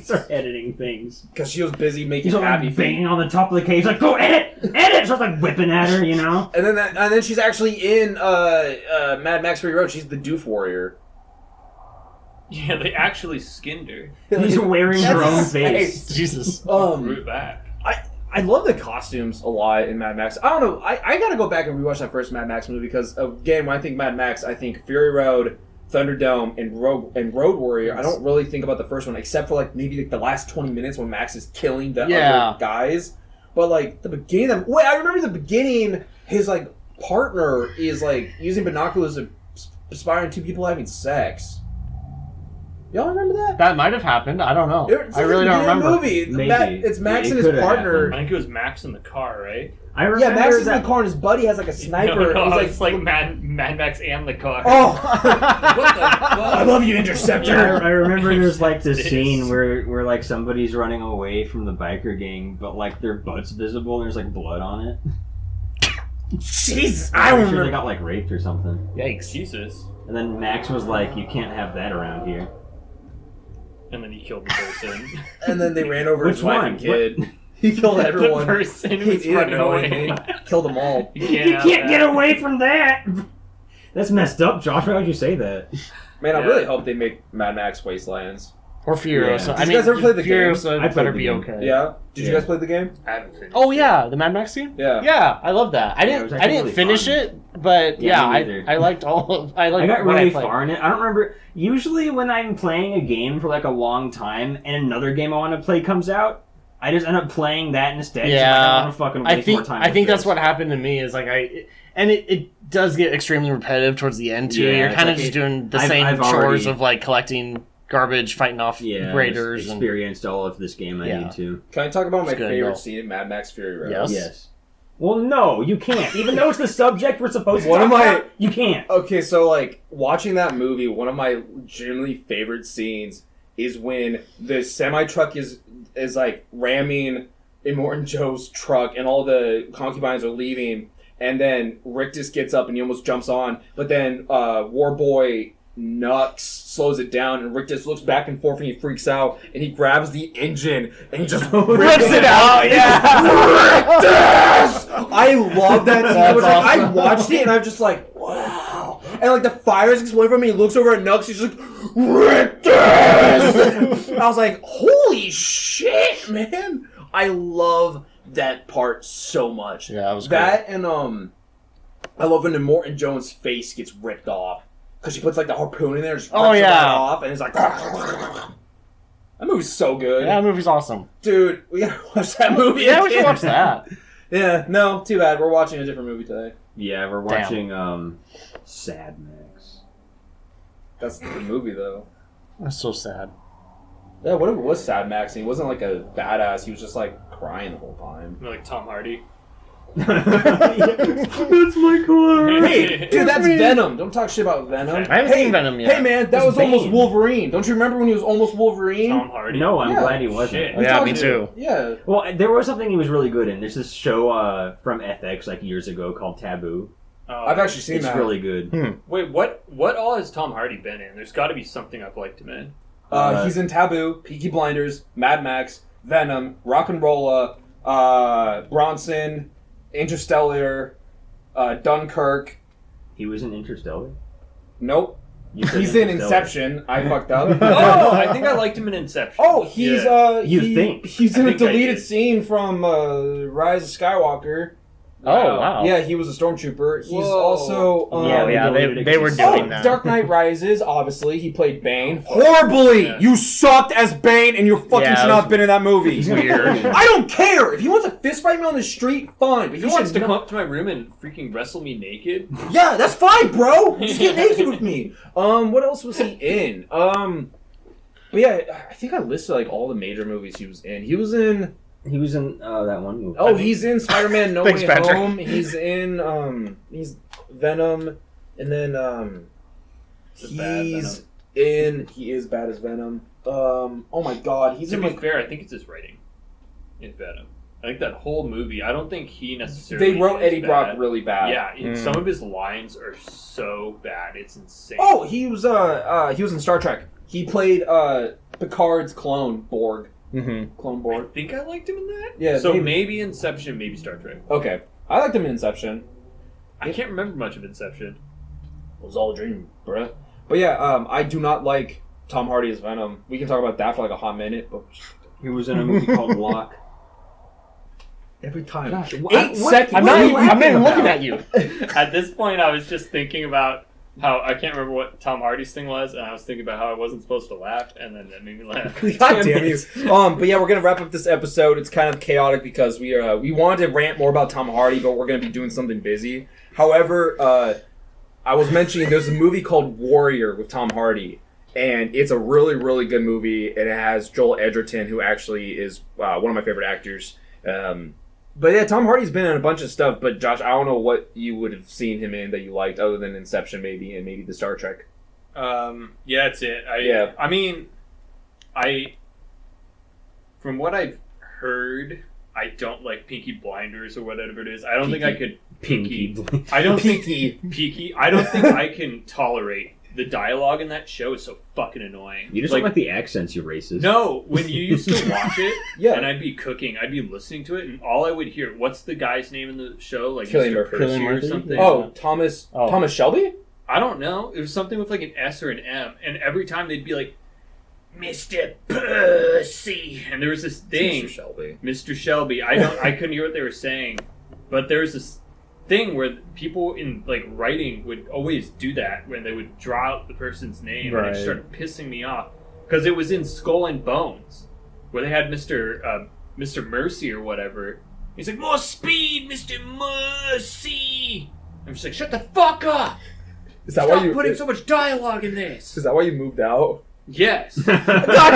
start editing things. Because she was busy making He's all happy like feet. banging on the top of the cage, like, go edit! Edit! So I was like whipping at her, you know? And then she's actually in Mad Max Fury Road. She's the Doof Warrior. Yeah, they actually skinned her. He's wearing her own That's face. Jesus. Grew it back. I love the costumes a lot in Mad Max. I don't know. I gotta go back and rewatch that first Mad Max movie because again, when I think Mad Max, I think Fury Road, Thunderdome, and Road Warrior. I don't really think about the first one except for like maybe like the last 20 minutes when Max is killing the other guys. But like the beginning, I remember the beginning. His like partner is like using binoculars to spy on two people having sex. Y'all remember that? That might have happened. I don't know. It's I really a don't damn remember. Movie. Maybe. It's Max It and his could've partner. I think it was Max in the car, right? I remember Yeah, Max is in that. the car and his buddy has like a sniper. No, He's it's like Mad Max and the car. oh, What the fuck? I love you, Interceptor. I remember there's like this It scene is. where like somebody's running away from the biker gang, but like their butt's visible and there's like blood on it. Jesus, I I'm don't sure they remember. got like raped or something. Yikes. Jesus. And then Max was like, "You can't have that around here." And then he killed the person. And then they ran over Which his wife one? and kid. He killed The everyone. person He who's didn't running know away. anything. Killed them all. You can't, have that. away from that. That's messed up, Josh. Why would you say that? Man, I Yeah. really hope they make Mad Max Wastelands. Or Furiosa. Yeah. I Did you mean, guys ever play the game? Furiosa I played better the be game. okay. Yeah. Did you Yeah. guys play the game? I haven't finished Oh it. yeah, the Mad Max scene. Yeah. Yeah, I love that. I it didn't. was I actually didn't really finish fun. it, but Yeah, yeah, me I neither. I liked all of. I liked I got what really played. far in it. I don't remember. Usually, when I'm playing a game for like a long time and another game I want to play comes out, I just end up playing that instead. Yeah. so I don't want to fucking waste more time. I with think that's this. what happened to me. Is like it does get extremely repetitive towards the end too. Yeah, You're it's kind of like just doing the I've- same I've chores already- of like collecting garbage, fighting off Yeah, raiders. just And, experienced all of this game. I Yeah. need to. Can I talk about my It's good, favorite though. scene in Mad Max Fury Road? Yes. Yes. Well, no, you can't. Even though it's the subject we're supposed to One talk of my- about, you can't. Okay, so like watching that movie, one of my genuinely favorite scenes is when the semi truck is like ramming Immortan Joe's truck, and all the concubines are leaving, and then Rick just gets up and he almost jumps on, but then Warboy Nux slows it down, and Rick just looks back and forth and he freaks out, and he grabs the engine and he just rips it out. I love that scene. That's I awesome. watched it and I'm just like, wow. And like the fire's exploding from me. He looks over at Nux. He's like, Rick this! I was like, holy shit, man. I love that part so much. Yeah, it was that and I love when Immortan Jones' face gets ripped off because she puts like the harpoon in there, and just rips Oh, it yeah. right off, and it's like that movie's so good, Yeah, that movie's awesome. dude. We gotta watch that movie. Yeah, we should again. watch that. Yeah, no, too bad. We're watching a different movie today. Yeah, we're watching Sad Max. That's the movie though. That's so sad. Yeah, what if it was Sad Max? And he wasn't like a badass. He was just like crying the whole time. Like Tom Hardy. That's my car. Hey, dude, that's Venom. Don't talk shit about Venom. I haven't seen Venom yet. Hey, man, that It's was almost Bane. Wolverine. Don't you remember when he was almost Wolverine? Tom Hardy. No, I'm Yeah. glad he wasn't. Shit. Yeah, me too. Yeah. Well, there was something he was really good in. There's this show from FX like years ago called Taboo. I've actually seen It's that. really good. Wait, what all has Tom Hardy been in? There's got to be something I've liked him in. He's in Taboo, Peaky Blinders, Mad Max, Venom, Rock'n'Rolla, Bronson, Interstellar, Dunkirk. He was in Interstellar. Nope. You said He's in Interstellar. Inception. I fucked up. Oh, I think I liked him in Inception. Oh, he's Yeah. You think? he's I in a think I deleted did. scene from Rise of Skywalker. Oh wow. Yeah, he was a stormtrooper. He's Whoa. also Yeah, they were doing that. Dark Knight Rises. Obviously, he played Bane horribly. Yeah. You sucked as Bane, and you fucking Yeah, should it not was have been in that movie. weird. I don't care if he wants to fist fight me on the street. Fine, but He wants to come up to my room and freaking wrestle me naked. Yeah, that's fine, bro. Just get naked with me. What else was he in? But yeah, I think I listed like all the major movies he was in. He was in. He was in that one movie. Oh, he's in Spider-Man: No Thanks, Way Patrick. Home. He's in he's Venom, and then he's in. He is bad as Venom. Oh my God, he's To in be like. fair, I think it's his writing in Venom. I think that whole movie. I don't think he necessarily. They wrote is Eddie Brock bad. really bad. Yeah, and some of his lines are so bad, it's insane. Oh, he was in Star Trek. He played Picard's clone Borg. Mm-hmm. Clone I Borg. think I liked him in that. Yeah, So maybe. maybe Inception, maybe Star Trek. Okay, I liked him in Inception. I can't remember much of Inception. It was all a dream, bruh. But yeah, I do not like Tom Hardy as Venom. We can talk about that for like a hot minute, but He was in a movie called Lock. every time. Gosh, 8 seconds. I'm not even looking at you. At this point, I was just thinking about how I can't remember what Tom Hardy's thing was, and I was thinking about how I wasn't supposed to laugh, and then that made me laugh. God damn you. But yeah, we're gonna wrap up this episode. It's kind of chaotic because we wanted to rant more about Tom Hardy, but we're gonna be doing something busy. However, I was mentioning there's a movie called Warrior with Tom Hardy, and it's a really, really good movie. And it has Joel Edgerton, who actually is one of my favorite actors. But yeah, Tom Hardy's been in a bunch of stuff. But Josh, I don't know what you would have seen him in that you liked, other than Inception, maybe, and maybe the Star Trek. Yeah, that's it. I mean, from what I've heard, I don't like Peaky Blinders or whatever it is. I don't think I could I don't think I can tolerate the dialogue in that show. Is so fucking annoying. You just don't like the accents, you racist. No, when you used to watch it, Yeah. and I'd be cooking, I'd be listening to it, and all I would hear, what's the guy's name in the show? Like Cillian Mr. Murphy. Percy Cillian or Murphy? something? Oh, Thomas Shelby? I don't know. It was something with like an S or an M, and every time they'd be like, Mr. Percy, and there was this thing, Mr. Shelby. Mr. Shelby. I couldn't hear what they were saying, but there was this thing where people in like writing would always do that when they would draw out the person's name, and it started pissing me off because it was in Skull and Bones where they had Mr. Mercy or whatever. He's like, more speed, Mr. Mercy. I'm just like, shut the fuck up. Stop putting so much dialogue in this. Is that why you moved out? Yes. God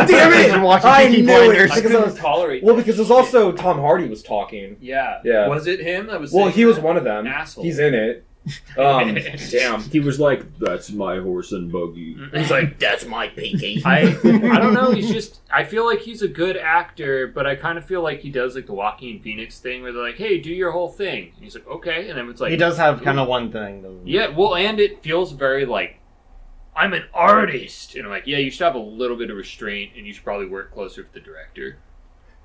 damn it! You're watching I Peaky knew Blinders. it. I couldn't tolerate Well, that because there's shit. also Tom Hardy was talking. Yeah. Yeah. Was it him that was Well, saying he was that? one of them. Asshole. He's in it. Damn. He was like, "That's my horse and buggy." He's like, that's my pinky. I don't know. He's just. I feel like he's a good actor, but I kind of feel like he does like the Joaquin Phoenix thing, where they're like, "Hey, do your whole thing." And he's like, "Okay," and then it's like He does have kind of one thing. Though. Yeah, well, and it feels very like I'm an artist, and I'm like, yeah, you should have a little bit of restraint, and you should probably work closer with the director.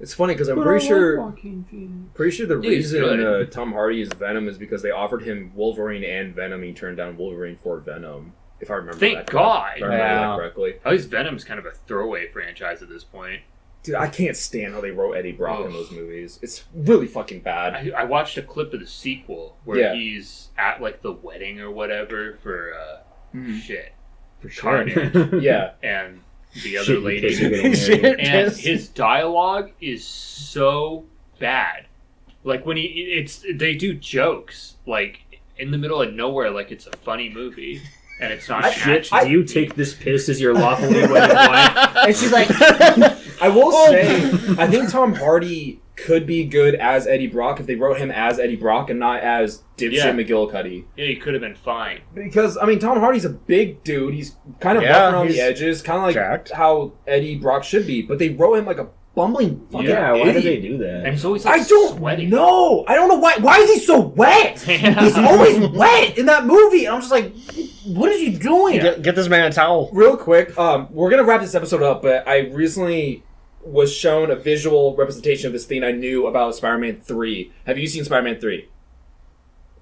It's funny because I'm pretty sure the he's reason good. Tom Hardy is Venom is because they offered him Wolverine and Venom. He turned down Wolverine for Venom, if I remember Thank that God. If I remember that correctly. At least Venom's kind of a throwaway franchise at this point. Dude, I can't stand how they wrote Eddie Brock in those movies. It's really fucking bad. I watched a clip of the sequel where he's at like the wedding or whatever for for Carnage. Yeah. And the other Shit, lady, kids are getting married. and his dialogue is so bad. Like when they do jokes like in the middle of nowhere, like it's a funny movie, and it's not shit. Do you take this piss as your lawfully wedded wife? And she's like, I will say, I think Tom Hardy could be good as Eddie Brock if they wrote him as Eddie Brock and not as dipshit McGillicuddy. Yeah, he could have been fine. Because, I mean, Tom Hardy's a big dude. He's kind of rough around the edges, kind of like jacked. how Eddie Brock should be. But they wrote him like a bumbling fucking Yeah, why idiot. did they do that? And so he's like I don't sweating. know. I don't know why. Why is he so wet? He's always wet in that movie. And I'm just like, what is he doing? Get this man a towel. Real quick, we're gonna wrap this episode up, but I recently was shown a visual representation of this thing I knew about Spider-Man 3. Have you seen Spider-Man 3?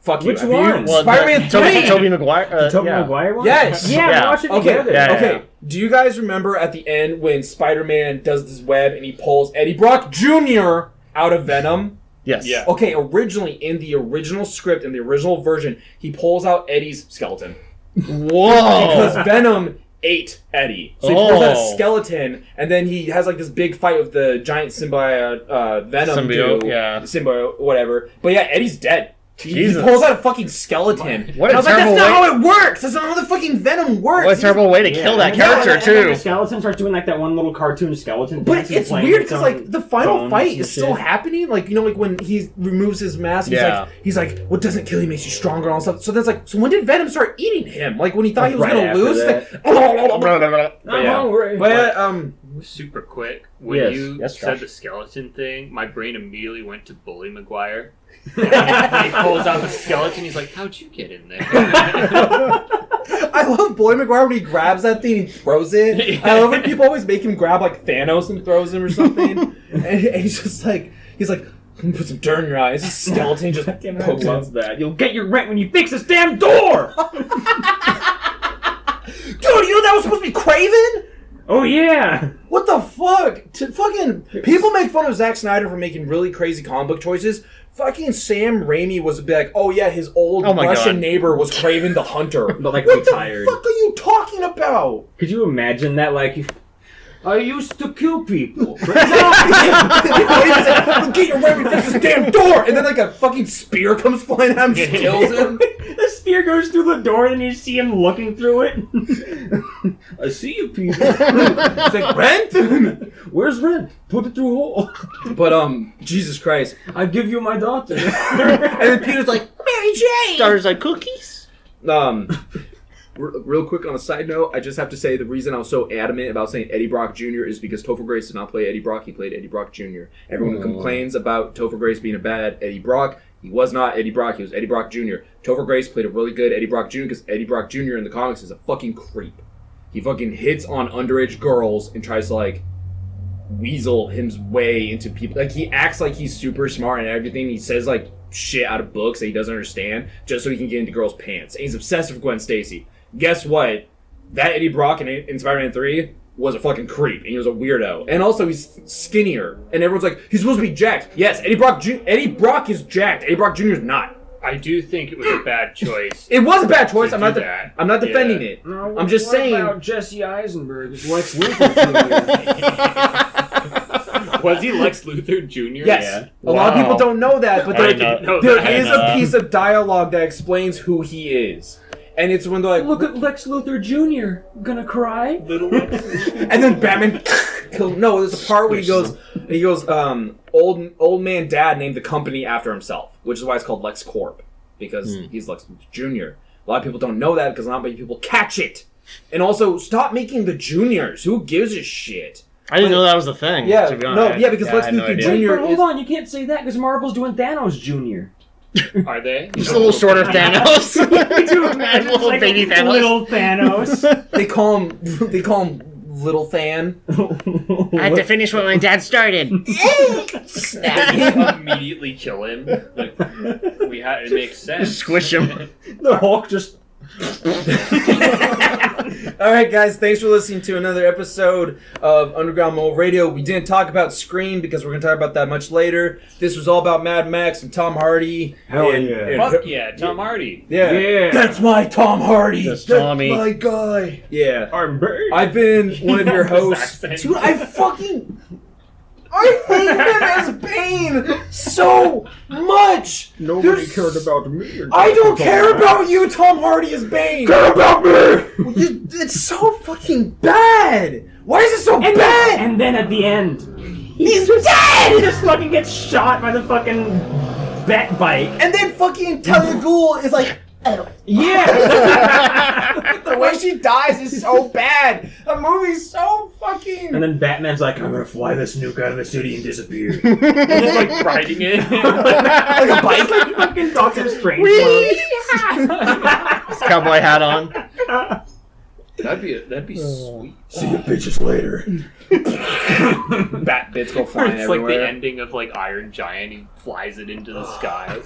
Fuck you. Which Have one? you? Spider-Man 3! Tobey Maguire. Tobey yeah. Maguire one? Yes! Yeah, Yeah. watch it Okay, together. Yeah. okay. Do you guys remember at the end when Spider-Man does this web and he pulls Eddie Brock Jr. out of Venom? Yes. Yeah. Okay, originally, in the original script, in the original version, he pulls out Eddie's skeleton. Whoa. Because Venom ate Eddie. So he pulls out a skeleton, and then he has like this big fight with the giant symbiote Venom Symbiote, dude. yeah. Symbiote, whatever. But yeah, Eddie's dead. He Jesus. pulls out a fucking skeleton. What And I a was like, terrible that's not way. how it works! That's not how the fucking Venom works! What a terrible way to kill that character, And then the too. skeleton starts doing like that one little cartoon skeleton. But dance and it's playing weird its because own like the final bones fight and is still shit. happening. Like, you know, like when he removes his mask, he's like, what doesn't kill you makes you stronger and all stuff. So then it's like, so when did Venom start eating him? Like when he thought he was Right gonna after lose? that. It's like, I'm hungry. but Super quick. When Yes. you Yes, said Josh. the skeleton thing, my brain immediately went to Bully Maguire. And when he pulls out the skeleton, he's like, how'd you get in there? I love Boy Maguire when he grabs that thing and throws it. I love when people always make him grab like Thanos and throws him or something. and he's just like, let me put some dirt in your eyes. This skeleton just pokes loves out. that. You'll get your rent when you fix this damn door! Dude, you know that was supposed to be Craven? Oh yeah! What the fuck? People make fun of Zack Snyder for making really crazy comic book choices. Fucking Sam Raimi was a bit like, oh yeah, his old Oh my Russian God. neighbor was Craven the Hunter. But like what retired. the fuck are you talking about? Could you imagine that? Like, I used to kill people. Get your let me fix this damn door! And then like a fucking spear comes flying at him, just kills him. The spear goes through the door, and you see him looking through it. I see you, Peter. It's like, Rent? Where's Rent? Put it through a hole. But, Jesus Christ. I give you my daughter. And then Peter's like, Mary Jane! Daughter's like, cookies? Real quick on a side note, I just have to say the reason I was so adamant about saying Eddie Brock Jr. is because Topher Grace did not play Eddie Brock, he played Eddie Brock Jr. Everyone who complains about Topher Grace being a bad Eddie Brock, he was not Eddie Brock, he was Eddie Brock Jr. Topher Grace played a really good Eddie Brock Jr. because Eddie Brock Jr. in the comics is a fucking creep. He fucking hits on underage girls and tries to like weasel his way into people. Like he acts like he's super smart and everything. He says like shit out of books that he doesn't understand just so he can get into girls' pants. And he's obsessed with Gwen Stacy. Guess what? That Eddie Brock in Spider-Man 3 was a fucking creep, and he was a weirdo. And also, he's skinnier, and everyone's like, he's supposed to be jacked. Yes, Eddie Brock is jacked. Eddie Brock Jr. is not. I do think it was a bad choice. It was a bad choice. I'm not that. I'm not defending it. No, I'm just saying. What about Jesse Eisenberg as Lex Luthor Jr.? Was he Lex Luthor Jr.? Yes. Yeah. A lot of people don't know that, but I there know. is a piece of dialogue that explains who he is. And it's when they're like, Look at Lex Luthor Jr. Gonna cry? Little Lex. and then Batman no, there's a part where he goes, old man dad named the company after himself, which is why it's called Lex Corp, because he's Lex Jr. A lot of people don't know that because not many people catch it. And also, stop making the juniors. Who gives a shit? I didn't know that was a thing. Yeah, to be honest. because I Lex had no Luthor idea. Jr. But hold on, you can't say that because Marvel's doing Thanos Jr. Are they? Just a little shorter Thanos. Imagine Little like baby Thanos. Little Thanos. They call him Little Than. I had to finish what my dad started. Immediately kill him. Like, it makes sense. Squish him. The Hulk just... Alright guys, thanks for listening to another episode of Underground Mole Radio. We didn't talk about Scream because we're going to talk about that much later. This was all about Mad Max and Tom Hardy. Hell and, yeah. and- Fuck yeah, Tom Hardy. yeah. Yeah. That's my Tom Hardy. That's Tommy. my guy. Yeah. I'm Bane. I've been one of your hosts. Accent. Dude, I hate him as Bane so much. Nobody There's- cared about me. I don't care about you, Tom Hardy as Bane. Care about me! It's so fucking bad. Why is it so bad? And then at the end, He's he dead. just fucking gets shot by the fucking bat bike. And then fucking Talia Ghul is like, Yeah! the way she dies is so bad. The movie's so fucking. And then Batman's like, I'm gonna fly this nuke out of the city and disappear. He's like riding it. Like a bike. Like fucking Doctor Strange. His cowboy hat on. That'd be sweet. See you bitches later. Bat bits go Or flying it's like everywhere. the ending of like Iron Giant. He flies it into the sky.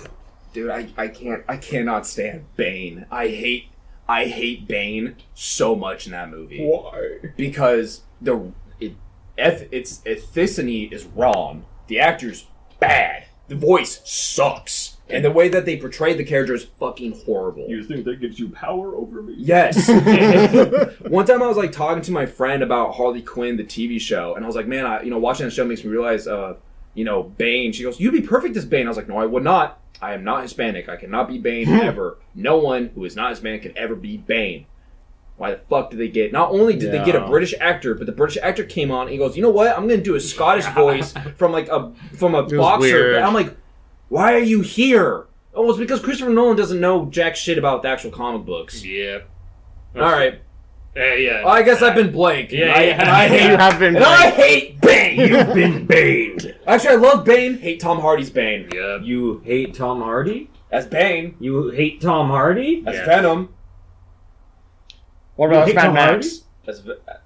Dude, I cannot stand Bane. I hate Bane so much in that movie. Why? Because its ethnicity is wrong. The actor's bad. The voice sucks. And the way that they portrayed the character is fucking horrible. You think that gives you power over me? Yes. One time I was like talking to my friend about Harley Quinn, the TV show, and I was like, man, watching that show makes me realize, Bane. She goes, you'd be perfect as Bane. I was like, no, I would not. I am not Hispanic. I cannot be Bane ever. No one who is not Hispanic can ever be Bane. Why the fuck did they get... Not only did they get a British actor, but the British actor came on and he goes, you know what? I'm going to do a Scottish voice from a boxer. weird. And I'm like, why are you here? Oh, it's because Christopher Nolan doesn't know jack shit about the actual comic books. Yeah. All right. Yeah. Well, I guess I've been Blake. Yeah, I You have been. and I hate Bane. You've been baned. Actually, I love Bane. Hate Tom Hardy's Bane. Yeah. You hate Tom Hardy? That's Bane. You hate Tom Hardy? That's Yeah. Venom. What about You hate Mad Tom Max?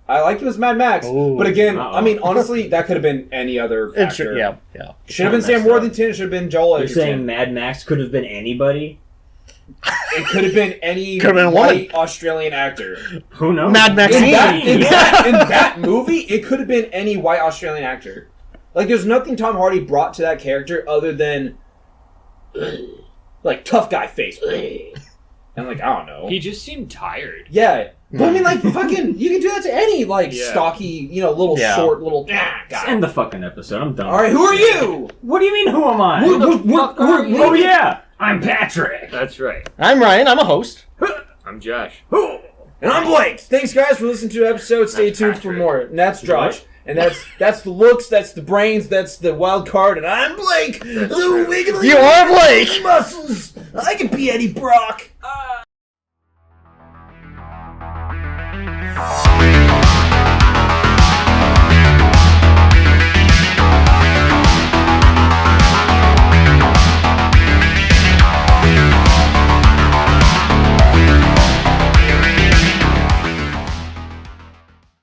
I like him as Mad Max. Ooh. But again, Uh-oh. I mean, honestly, that could have been any other It actor. should, yeah. Should have been Kinda Sam messed up. Worthington. It should have been Joel You're Edgerton. saying Mad Max could have been anybody? It could have been any Could have been a white Australian actor. Who knows? Mad Max. In Maxine. that movie, it could have been any white Australian actor. Like, there's nothing Tom Hardy brought to that character other than, like, tough guy face. And, like, I don't know. He just seemed tired. Yeah. But I mean, like, fucking, you can do that to any, like, Yeah. stocky, little Yeah. short, little Just guy. end the fucking episode. I'm done. All right, who are you? What do you mean? Who am I? Oh yeah, I'm Patrick. That's right. I'm Ryan. I'm a host. I'm Josh. And I'm Blake. Thanks, guys, for listening to the episode. Stay That's tuned Patrick. for more. And that's Josh. And that's the looks, that's the brains, that's the wild card. And I'm Blake. The wiggly You are Blake. muscles. I can be Eddie Brock.